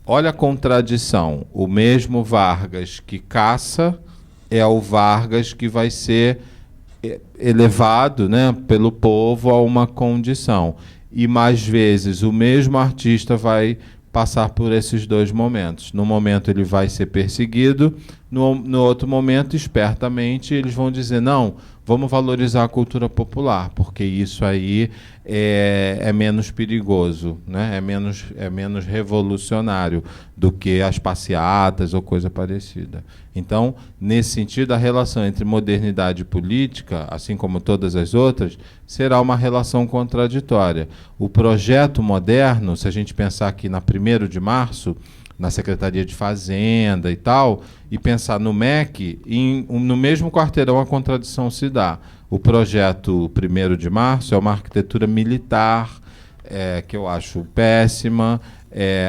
Olha a contradição. O mesmo Vargas que caça é o Vargas que vai ser elevado, né, pelo povo a uma condição. E mais vezes o mesmo artista vai passar por esses dois momentos. No momento ele vai ser perseguido, no outro momento, espertamente, eles vão dizer, não, vamos valorizar a cultura popular, porque isso aí é menos perigoso, né? É menos revolucionário do que as passeatas ou coisa parecida. Então, nesse sentido, a relação entre modernidade e política, assim como todas as outras, será uma relação contraditória. O projeto moderno, se a gente pensar aqui na 1º de março, na Secretaria de Fazenda e tal, e pensar no MEC, no mesmo quarteirão a contradição se dá. O projeto 1º de março é uma arquitetura militar, que eu acho péssima,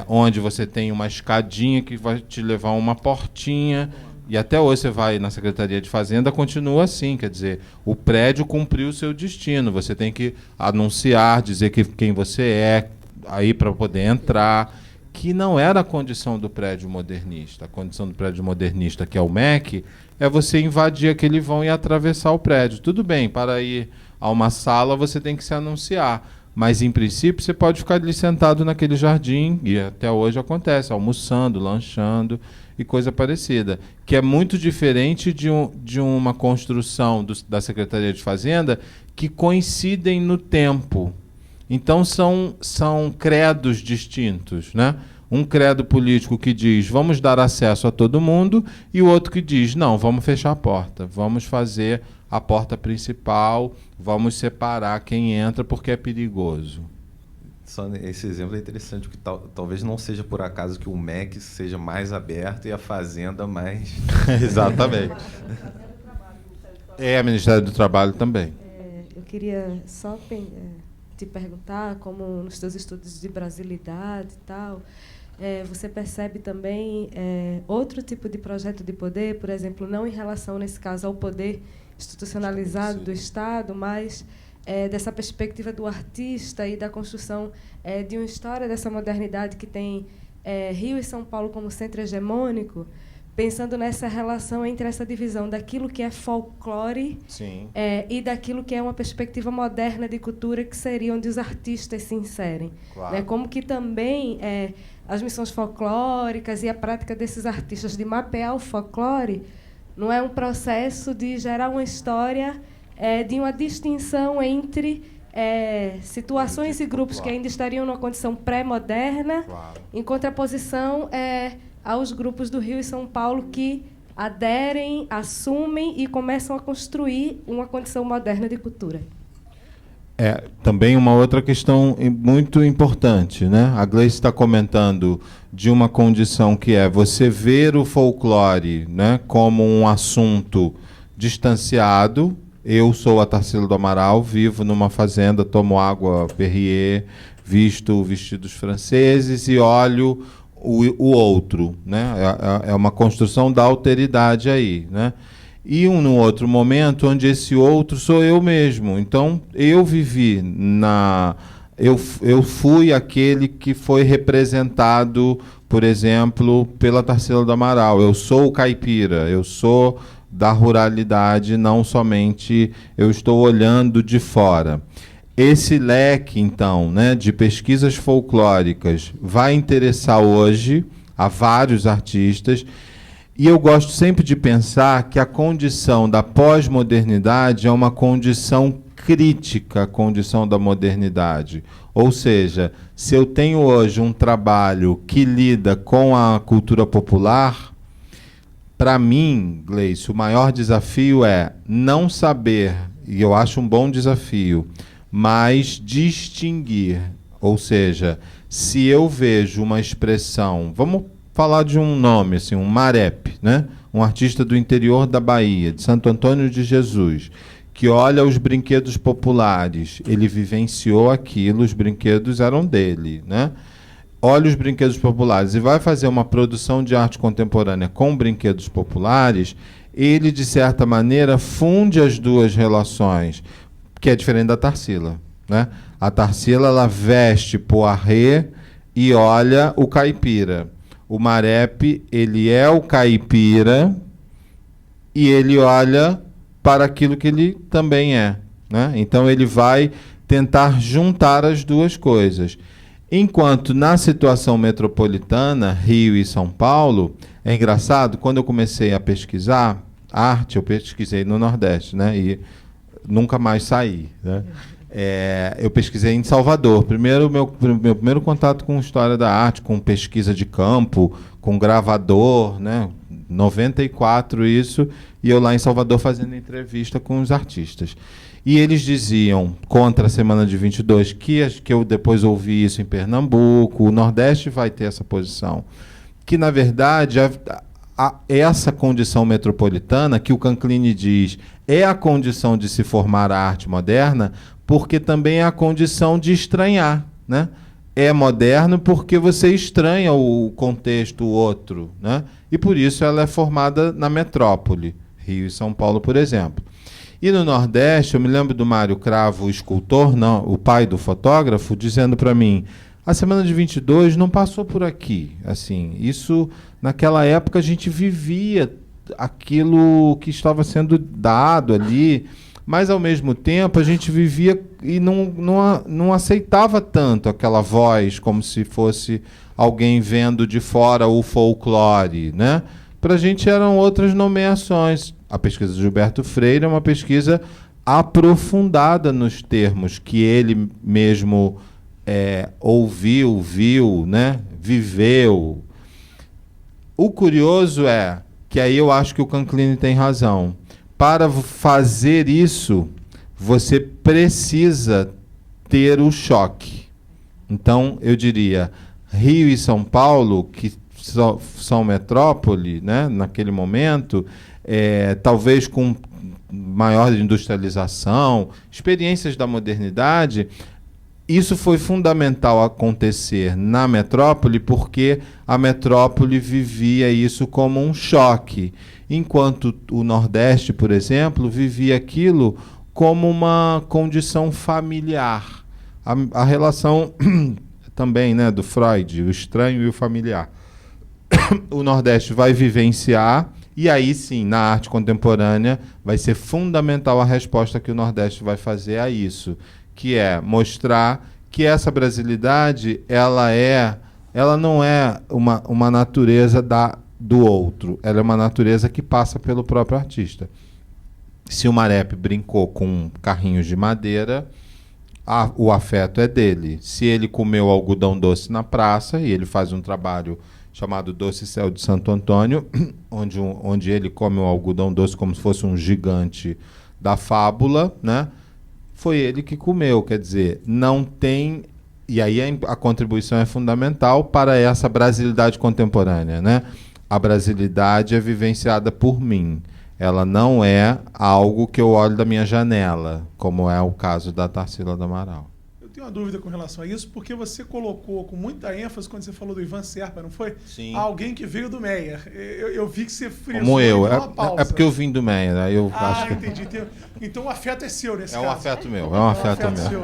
onde você tem uma escadinha que vai te levar a uma portinha, e até hoje você vai na Secretaria de Fazenda, continua assim, quer dizer, o prédio cumpriu o seu destino, você tem que anunciar, dizer quem você é, aí para poder entrar, que não era a condição do prédio modernista. A condição do prédio modernista, que é o MEC, é você invadir aquele vão e atravessar o prédio. Tudo bem, para ir a uma sala você tem que se anunciar, mas, em princípio, você pode ficar ali sentado naquele jardim, e até hoje acontece, almoçando, lanchando e coisa parecida, que é muito diferente de uma construção da Secretaria de Fazenda que coincidem no tempo. Então, são credos distintos, né? Um credo político que diz vamos dar acesso a todo mundo e o outro que diz não, vamos fechar a porta, vamos fazer a porta principal, vamos separar quem entra porque é perigoso. Só esse exemplo é interessante, porque talvez não seja por acaso que o MEC seja mais aberto e a Fazenda mais... Exatamente. O Ministério do Trabalho também. Eu queria só te perguntar, como nos seus estudos de brasilidade e tal, você percebe também outro tipo de projeto de poder, por exemplo, não em relação, nesse caso, ao poder institucionalizado do Estado, mas dessa perspectiva do artista e da construção de uma história dessa modernidade que tem Rio e São Paulo como centro hegemônico, pensando nessa relação entre essa divisão daquilo que é folclore e daquilo que é uma perspectiva moderna de cultura, que seria onde os artistas se inserem. Claro. Né? Como que também as missões folclóricas e a prática desses artistas de mapear o folclore não é um processo de gerar uma história de uma distinção entre situações e grupos que ainda estariam numa condição pré-moderna, em contraposição aos grupos do Rio e São Paulo que aderem, assumem e começam a construir uma condição moderna de cultura. Também uma outra questão muito importante, né? A Gleice está comentando de uma condição que é você ver o folclore, né, como um assunto distanciado. Eu sou a Tarsila do Amaral, vivo numa fazenda, tomo água Perrier, visto vestidos franceses e olho o outro, né? É uma construção da alteridade aí, né? E no outro momento onde esse outro sou eu mesmo. Então eu vivi eu fui aquele que foi representado, por exemplo, pela Tarsila do Amaral. Eu sou o caipira, eu sou da ruralidade, não somente eu estou olhando de fora. Esse leque, então, né, de pesquisas folclóricas vai interessar hoje a vários artistas, e eu gosto sempre de pensar que a condição da pós-modernidade é uma condição crítica à condição da modernidade. Ou seja, se eu tenho hoje um trabalho que lida com a cultura popular, para mim, Gleice, o maior desafio é não saber, e eu acho um bom desafio, mas distinguir. Ou seja, se eu vejo uma expressão, vamos falar de um nome, assim, um Marep, né? Um artista do interior da Bahia, de Santo Antônio de Jesus, que olha os brinquedos populares, ele vivenciou aquilo, os brinquedos eram dele, né? Olha os brinquedos populares e vai fazer uma produção de arte contemporânea com brinquedos populares, ele, de certa maneira, funde as duas relações, que é diferente da Tarsila, né? A Tarsila, ela veste poiré e olha o caipira. O Marep, ele é o caipira e ele olha para aquilo que ele também é, né? Então ele vai tentar juntar as duas coisas. Enquanto na situação metropolitana, Rio e São Paulo, é engraçado, quando eu comecei a pesquisar arte, eu pesquisei no Nordeste, né? E nunca mais saí, né? Eu pesquisei em Salvador. Primeiro, meu primeiro contato com história da arte, com pesquisa de campo, com gravador, né? 94 isso, e eu lá em Salvador fazendo entrevista com os artistas. E eles diziam, contra a Semana de 22, que eu depois ouvi isso em Pernambuco, o Nordeste vai ter essa posição, que, na verdade, essa condição metropolitana, que o Canclini diz, é a condição de se formar a arte moderna, porque também é a condição de estranhar, né? É moderno porque você estranha o contexto, o outro, né? E por isso ela é formada na metrópole, Rio e São Paulo, por exemplo. E no Nordeste, eu me lembro do Mário Cravo, o escultor, não, o pai do fotógrafo, dizendo para mim, a Semana de 22 não passou por aqui. Assim, isso, naquela época, a gente vivia aquilo que estava sendo dado ali, mas, ao mesmo tempo, a gente vivia e não aceitava tanto aquela voz, como se fosse alguém vendo de fora o folclore, né? Para a gente eram outras nomeações. A pesquisa de Gilberto Freire é uma pesquisa aprofundada nos termos que ele mesmo ouviu, viu, né? Viveu. O curioso é que aí eu acho que o Canclini tem razão. Para fazer isso, você precisa ter o choque. Então, eu diria, Rio e São Paulo, que são metrópole, né, naquele momento, talvez com maior industrialização, experiências da modernidade, isso foi fundamental acontecer na metrópole, porque a metrópole vivia isso como um choque, enquanto o Nordeste, por exemplo, vivia aquilo como uma condição familiar. A relação também, né, do Freud, o estranho e o familiar. O Nordeste vai vivenciar, e aí sim, na arte contemporânea, vai ser fundamental a resposta que o Nordeste vai fazer a isso, que é mostrar que essa brasilidade, ela não é uma natureza do outro, ela é uma natureza que passa pelo próprio artista. Se o Marep brincou com carrinhos de madeira, o afeto é dele. Se ele comeu algodão doce na praça, e ele faz um trabalho chamado Doce Céu de Santo Antônio, onde ele come o algodão doce como se fosse um gigante da fábula, né? Foi ele que comeu, quer dizer, não tem... E aí a contribuição é fundamental para essa brasilidade contemporânea, né? A brasilidade é vivenciada por mim. Ela não é algo que eu olho da minha janela, como é o caso da Tarsila do Amaral. Eu tenho uma dúvida com relação a isso, porque você colocou com muita ênfase quando você falou do Ivan Serpa, não foi? Sim. Alguém que veio do Meyer. Eu vi que você frisou. Como eu. Pausa. É porque eu vim do Meyer. Aí eu acho que... Entendi. Então o afeto é seu nesse caso. É um afeto meu. É um afeto meu. Seu.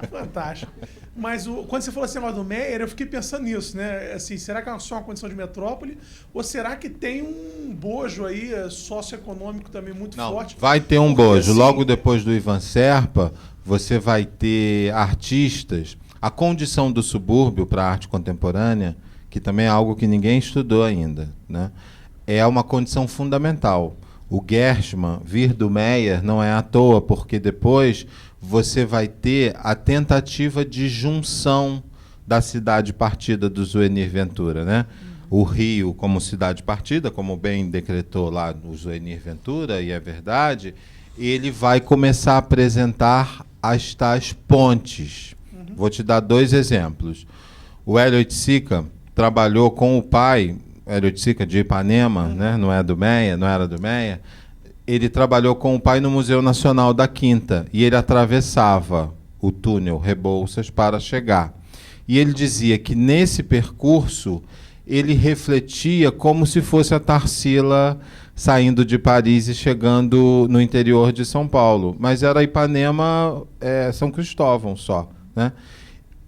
Fantástico. Mas quando você falou assim do Meyer, eu fiquei pensando nisso, né? Assim, será que é só uma condição de metrópole? Ou será que tem um bojo aí socioeconômico também muito forte? Vai ter um porque, bojo. assim, logo depois do Ivan Serpa, você vai ter artistas. A condição do subúrbio para a arte contemporânea, que também é algo que ninguém estudou ainda, né? É uma condição fundamental. O Gershman vir do Meyer não é à toa, porque depois você vai ter a tentativa de junção da cidade partida do Zuenir Ventura, né? O Rio como cidade partida, como bem decretou lá o Zuenir Ventura, e é verdade, ele vai começar a apresentar as tais pontes. Vou te dar 2 exemplos. O Hélio Oiticica trabalhou com o pai, Hélio Oiticica de Ipanema, né? Não era do Meyer. Ele trabalhou com o pai no Museu Nacional da Quinta e ele atravessava o túnel Rebouças para chegar. E ele dizia que nesse percurso ele refletia como se fosse a Tarsila saindo de Paris e chegando no interior de São Paulo. Mas era Ipanema, São Cristóvão só, né?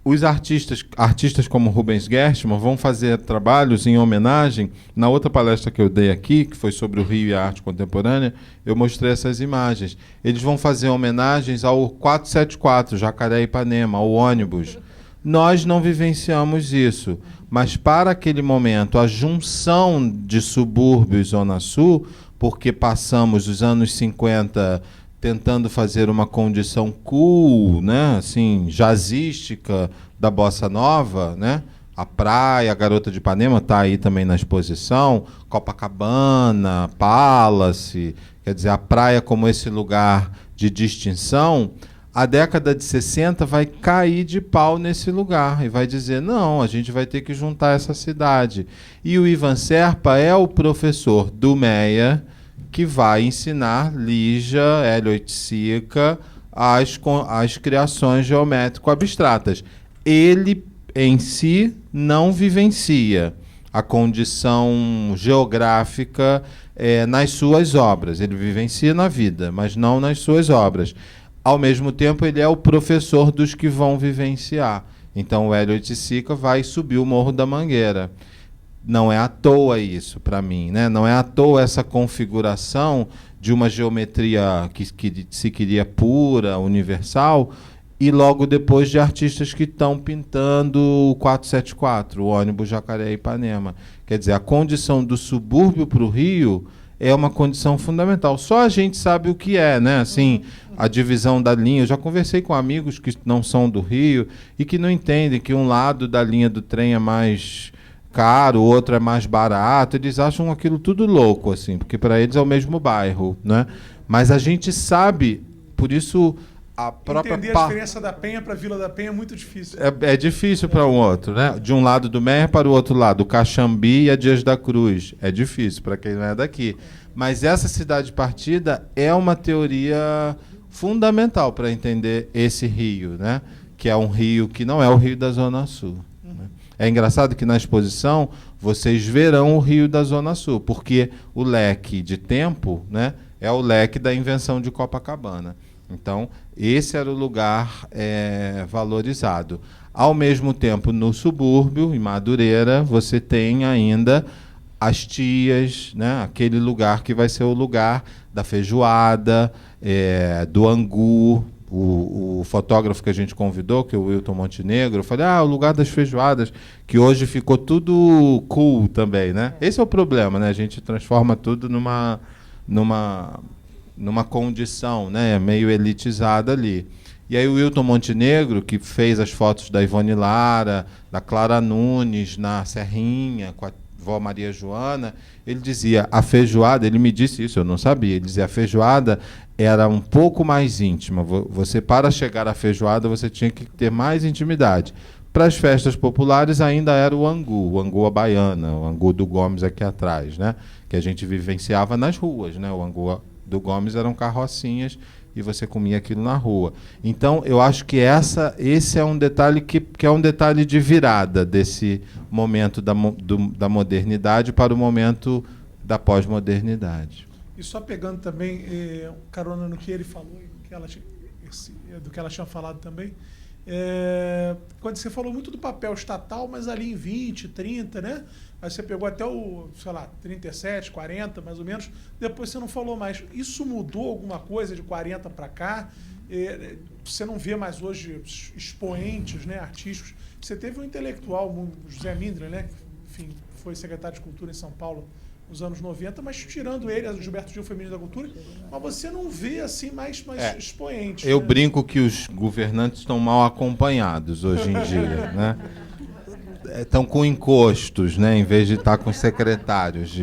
Os artistas como Rubens Gerstmann vão fazer trabalhos em homenagem. Na outra palestra que eu dei aqui, que foi sobre o Rio e a arte contemporânea, eu mostrei essas imagens. Eles vão fazer homenagens ao 474, Jacaré-Ipanema, ao ônibus. Nós não vivenciamos isso, mas para aquele momento, a junção de subúrbio e Zona Sul, porque passamos os anos 50 tentando fazer uma condição cool, né, assim, jazzística da bossa nova, né? A praia, a Garota de Ipanema está aí também na exposição, Copacabana, Palace, quer dizer, a praia como esse lugar de distinção. A década de 60 vai cair de pau nesse lugar e vai dizer, não, a gente vai ter que juntar essa cidade. E o Ivan Serpa é o professor do Meia que vai ensinar Lígia, Hélio Oiticica, as criações geométrico-abstratas. Ele, em si, não vivencia a condição geográfica nas suas obras. Ele vivencia na vida, mas não nas suas obras. Ao mesmo tempo, ele é o professor dos que vão vivenciar. Então, o Hélio Oiticica vai subir o Morro da Mangueira. Não é à toa isso, para mim, né? Não é à toa essa configuração de uma geometria que se queria pura, universal, e logo depois de artistas que estão pintando o 474, o ônibus Jacaré-Ipanema. Quer dizer, a condição do subúrbio para o Rio é uma condição fundamental. Só a gente sabe o que é, né? Assim, a divisão da linha. Eu já conversei com amigos que não são do Rio e que não entendem que um lado da linha do trem é mais caro, o outro é mais barato. Eles acham aquilo tudo louco, assim, porque para eles é o mesmo bairro, né? Mas a gente sabe, por isso a própria entender a diferença da Penha para Vila da Penha é muito difícil. É difícil para um outro, né? De um lado do Meia para o outro lado, o Caxambi e a Dias da Cruz. É difícil para quem não é daqui. Mas essa cidade partida é uma teoria fundamental para entender esse rio, né? Que é um rio que não é o rio da Zona Sul. Né? É engraçado que na exposição vocês verão o rio da Zona Sul, porque o leque de tempo, né, é o leque da invenção de Copacabana. Então, esse era o lugar valorizado. Ao mesmo tempo, no subúrbio, em Madureira, você tem ainda as tias, né? Aquele lugar que vai ser o lugar da feijoada, do angu. O fotógrafo que a gente convidou, que é o Wilton Montenegro, eu falei, o lugar das feijoadas, que hoje ficou tudo cool também, né? Esse é o problema, né? A gente transforma tudo numa condição, né, meio elitizada ali. E aí o Wilton Montenegro, que fez as fotos da Ivone Lara, da Clara Nunes na Serrinha, com a vó Maria Joana, ele dizia, a feijoada, ele me disse isso, eu não sabia, ele dizia, a feijoada era um pouco mais íntima. Você, para chegar à feijoada, você tinha que ter mais intimidade. Para as festas populares ainda era o angu à baiana, o angu do Gomes aqui atrás, né, que a gente vivenciava nas ruas, né, o angu do Gomes eram carrocinhas e você comia aquilo na rua. Então, eu acho que esse é um detalhe que é um detalhe de virada desse momento da modernidade para o momento da pós-modernidade. E só pegando também carona no que ele falou e do que ela tinha falado também, quando você falou muito do papel estatal, mas ali em 20, 30, né? Aí você pegou até o, 37, 40, mais ou menos. Depois você não falou mais. Isso mudou alguma coisa de 40 para cá? Você não vê mais hoje expoentes, né, artísticos. Você teve um intelectual, o José Mindre, né? Enfim, foi secretário de Cultura em São Paulo nos anos 90, mas tirando ele, o Gilberto Gil foi ministro da Cultura, mas você não vê assim mais expoentes. Eu né? brinco que os governantes estão mal acompanhados hoje em dia, né? Estão com encostos, né, em vez de estar com secretários.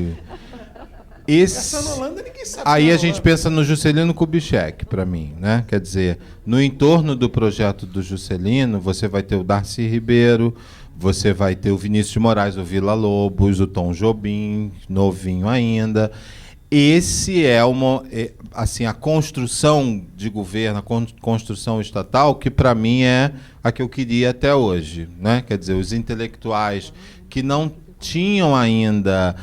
Essa na Holanda ninguém sabe. Aí a gente pensa no Juscelino Kubitschek, para mim, né? Quer dizer, no entorno do projeto do Juscelino, você vai ter o Darcy Ribeiro, você vai ter o Vinícius de Moraes, o Vila Lobos, o Tom Jobim, novinho ainda. Esse é assim, a construção de governo, a construção estatal, que para mim é a que eu queria até hoje, né? Quer dizer, os intelectuais que não tinham ainda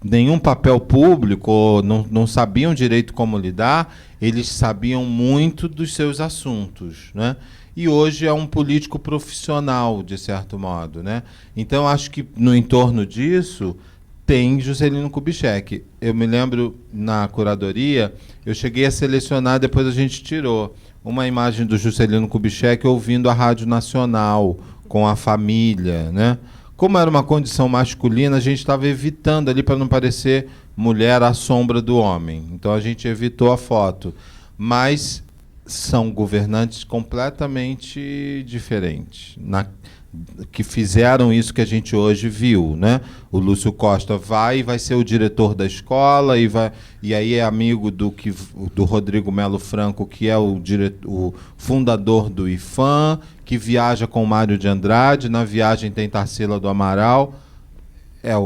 nenhum papel público, ou não sabiam direito como lidar, eles sabiam muito dos seus assuntos, né? E hoje é um político profissional, de certo modo, né? Então, acho que no entorno disso tem Juscelino Kubitschek. Eu me lembro, na curadoria, eu cheguei a selecionar, depois a gente tirou, uma imagem do Juscelino Kubitschek ouvindo a Rádio Nacional, com a família, né? Como era uma condição masculina, a gente estava evitando ali para não parecer mulher à sombra do homem. Então a gente evitou a foto. Mas são governantes completamente diferentes, que fizeram isso que a gente hoje viu, né? O Lúcio Costa vai ser o diretor da escola e aí é amigo do Rodrigo Melo Franco, que é o fundador do IFAM, que viaja com o Mário de Andrade. Na viagem tem Tarsila do Amaral.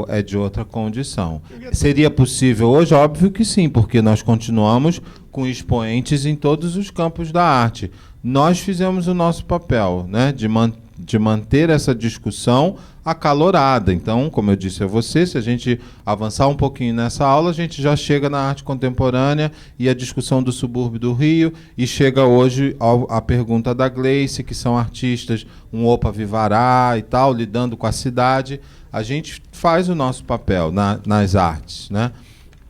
É de outra condição. Seria possível hoje? Óbvio que sim, porque nós continuamos com expoentes em todos os campos da arte. Nós fizemos o nosso papel, né, de manter essa discussão acalorada. Então, como eu disse a você, se a gente avançar um pouquinho nessa aula, a gente já chega na arte contemporânea e a discussão do subúrbio do Rio, e chega hoje à pergunta da Gleice, que são artistas, um Opa Vivará e tal, lidando com a cidade. A gente faz o nosso papel nas artes, né?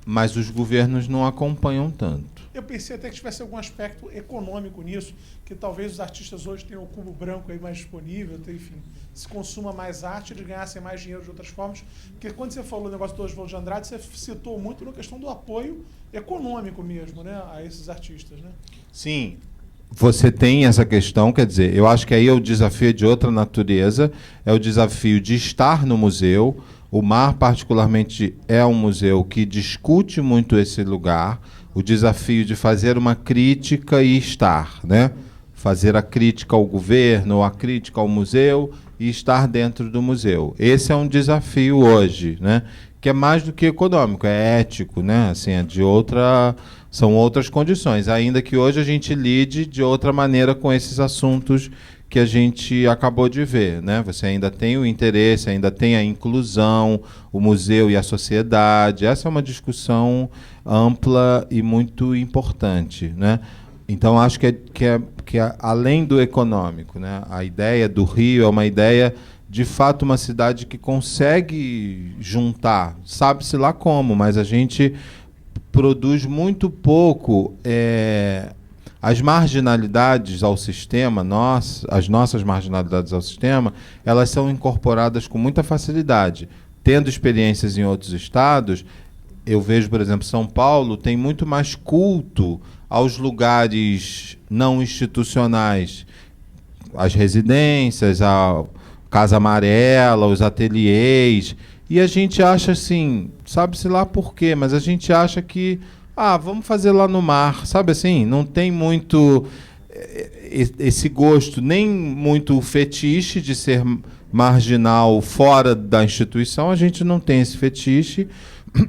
Mas os governos não acompanham tanto. Eu pensei até que tivesse algum aspecto econômico nisso, que talvez os artistas hoje tenham o cubo branco aí mais disponível, enfim, se consuma mais arte, eles ganhassem mais dinheiro de outras formas. Porque quando você falou o negócio do Oswald de Andrade, você citou muito na questão do apoio econômico mesmo, né, a esses artistas, né? Sim. Você tem essa questão, quer dizer, eu acho que aí o desafio é de outra natureza, é o desafio de estar no museu. O MAR, particularmente, é um museu que discute muito esse lugar, o desafio de fazer uma crítica e estar, né? Fazer a crítica ao governo, a crítica ao museu e estar dentro do museu. Esse é um desafio hoje, né? Que é mais do que econômico, é ético, né? Assim, são outras condições, ainda que hoje a gente lide de outra maneira com esses assuntos que a gente acabou de ver, né? Você ainda tem o interesse, ainda tem a inclusão, o museu e a sociedade. Essa é uma discussão ampla e muito importante, né? Então, acho que é além do econômico, né? A ideia do Rio é uma ideia, de fato, uma cidade que consegue juntar, sabe-se lá como, mas a gente produz muito pouco. As marginalidades ao sistema, as nossas marginalidades ao sistema, elas são incorporadas com muita facilidade. Tendo experiências em outros estados, eu vejo, por exemplo, São Paulo tem muito mais culto aos lugares não institucionais, as residências, a Casa Amarela, os ateliês, e a gente acha assim, sabe-se lá por quê, mas a gente acha que vamos fazer lá no mar, sabe assim? Não tem muito esse gosto, nem muito fetiche de ser marginal fora da instituição. A gente não tem esse fetiche.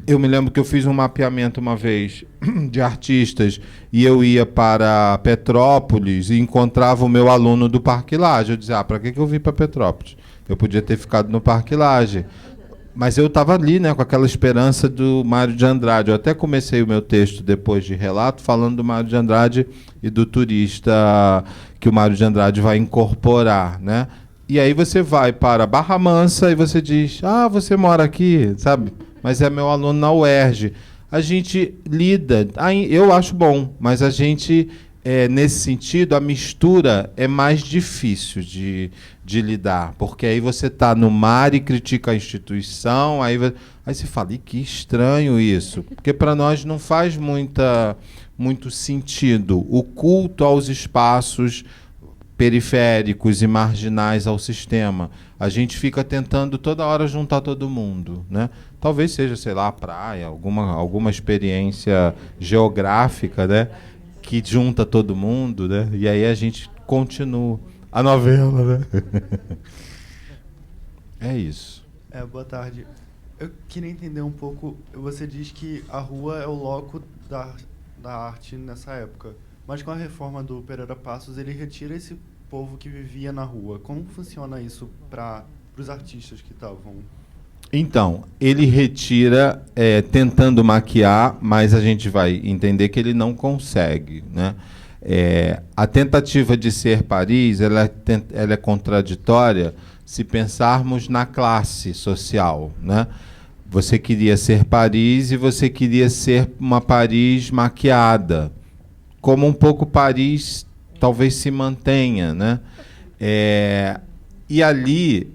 Eu me lembro que eu fiz um mapeamento uma vez de artistas e eu ia para Petrópolis e encontrava o meu aluno do Parque Lage. Eu dizia, para que eu vim para Petrópolis? Eu podia ter ficado no Parque Lage. Mas eu estava ali, né, com aquela esperança do Mário de Andrade. Eu até comecei o meu texto depois de relato falando do Mário de Andrade e do turista que o Mário de Andrade vai incorporar, né? E aí você vai para Barra Mansa e você diz, você mora aqui, sabe? Mas é meu aluno na UERJ. A gente lida, eu acho bom, mas a gente, nesse sentido, a mistura é mais difícil de lidar, porque aí você está no mar e critica a instituição, aí você fala, que estranho isso, porque para nós não faz muito sentido o culto aos espaços periféricos e marginais ao sistema. A gente fica tentando toda hora juntar todo mundo, né? Talvez seja, sei lá, a praia, alguma experiência geográfica, né, que junta todo mundo, né? E aí a gente continua. A novela, né? É isso. Boa tarde. Eu queria entender um pouco, você diz que a rua é o loco da arte nessa época, mas com a reforma do Pereira Passos, ele retira esse povo que vivia na rua. Como funciona isso para os artistas que estavam? Então, ele retira tentando maquiar, mas a gente vai entender que ele não consegue, né? A tentativa de ser Paris, ela é contraditória se pensarmos na classe social, né? Você queria ser Paris e você queria ser uma Paris maquiada, como um pouco Paris talvez se mantenha, né? E ali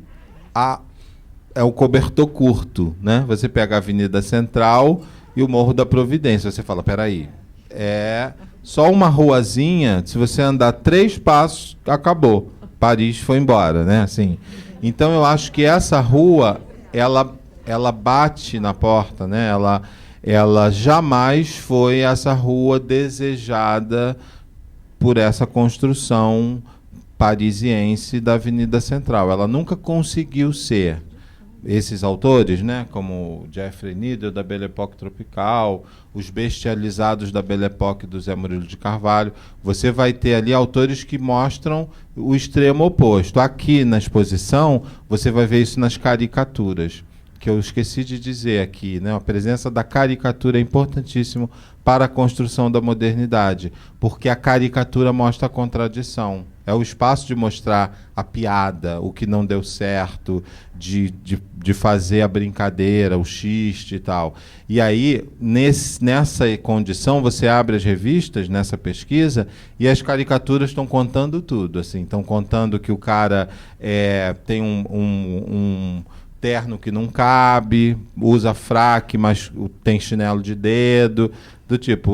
é o cobertor curto, né? Você pega a Avenida Central e o Morro da Providência. Você fala, peraí, é só uma ruazinha, se você andar 3 passos, acabou. Paris foi embora, né? Assim, então eu acho que essa rua, ela bate na porta, né? Ela jamais foi essa rua desejada por essa construção parisiense da Avenida Central. Ela nunca conseguiu ser. Esses autores, né, como Geoffrey Needle, da Belle Époque Tropical, os bestializados da Belle Époque do Zé Murilo de Carvalho, você vai ter ali autores que mostram o extremo oposto. Aqui na exposição, você vai ver isso nas caricaturas, que eu esqueci de dizer aqui, né? A presença da caricatura é importantíssimo para a construção da modernidade, porque a caricatura mostra a contradição. É o espaço de mostrar a piada, o que não deu certo, de fazer a brincadeira, o xiste e tal. E aí, nessa condição, você abre as revistas, nessa pesquisa, e as caricaturas estão contando tudo. Assim, estão contando que o cara tem um terno que não cabe, usa fraque, mas tem chinelo de dedo, do tipo,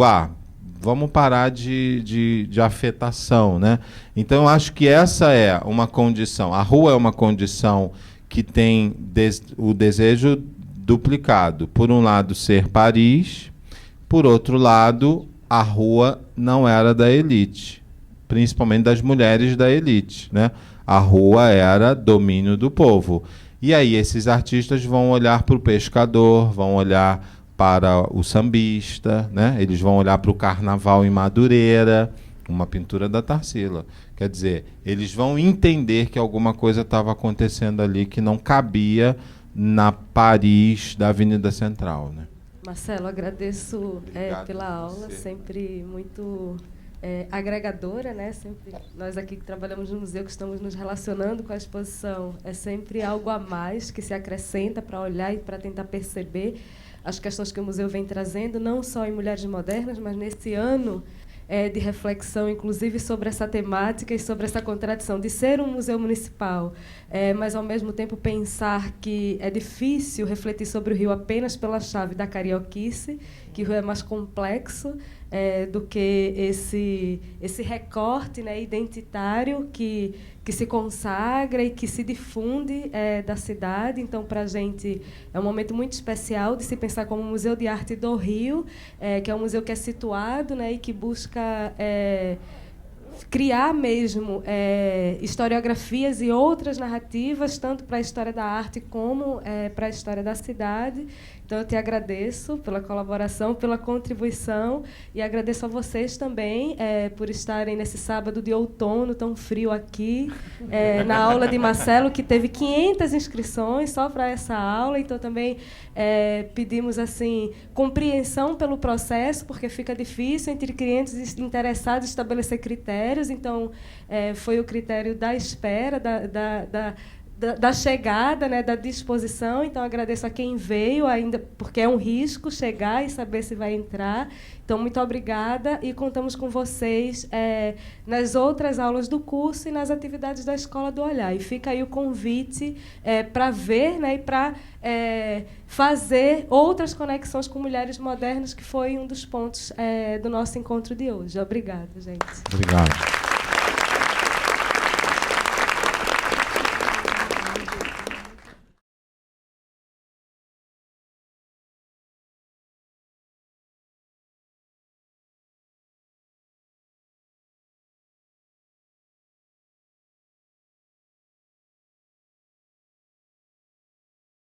vamos parar de afetação, né? Então, eu acho que essa é uma condição. A rua é uma condição que tem o desejo duplicado. Por um lado, ser Paris. Por outro lado, a rua não era da elite, principalmente das mulheres da elite, né? A rua era domínio do povo. E aí esses artistas vão olhar para o pescador, vão olhar para o sambista, né? Eles vão olhar para o carnaval em Madureira, uma pintura da Tarsila. Quer dizer, eles vão entender que alguma coisa estava acontecendo ali que não cabia na Paris da Avenida Central, né? Marcelo, agradeço pela aula, você. Sempre muito agregadora, né? Sempre nós aqui que trabalhamos no museu, que estamos nos relacionando com a exposição, é sempre algo a mais que se acrescenta para olhar e para tentar perceber as questões que o museu vem trazendo, não só em Mulheres Modernas, mas nesse ano de reflexão, inclusive, sobre essa temática e sobre essa contradição de ser um museu municipal, mas, ao mesmo tempo, pensar que é difícil refletir sobre o Rio apenas pela chave da carioquice, que o Rio é mais complexo do que esse recorte, né, identitário que se consagra e que se difunde da cidade. Então, para a gente, é um momento muito especial de se pensar como Museu de Arte do Rio, que é um museu que é situado, né, e que busca criar mesmo historiografias e outras narrativas, tanto para a história da arte como para a história da cidade. Então, eu te agradeço pela colaboração, pela contribuição, e agradeço a vocês também por estarem nesse sábado de outono tão frio aqui, na aula de Marcelo, que teve 500 inscrições só para essa aula. Então, também pedimos assim compreensão pelo processo, porque fica difícil entre clientes interessados estabelecer critérios. Então, foi o critério da espera, da chegada, né, da disposição. Então, agradeço a quem veio, ainda porque é um risco chegar e saber se vai entrar. Então, muito obrigada, e contamos com vocês nas outras aulas do curso e nas atividades da Escola do Olhar. E fica aí o convite para ver, né, e para fazer outras conexões com Mulheres Modernas, que foi um dos pontos do nosso encontro de hoje. Obrigada, gente. Obrigado.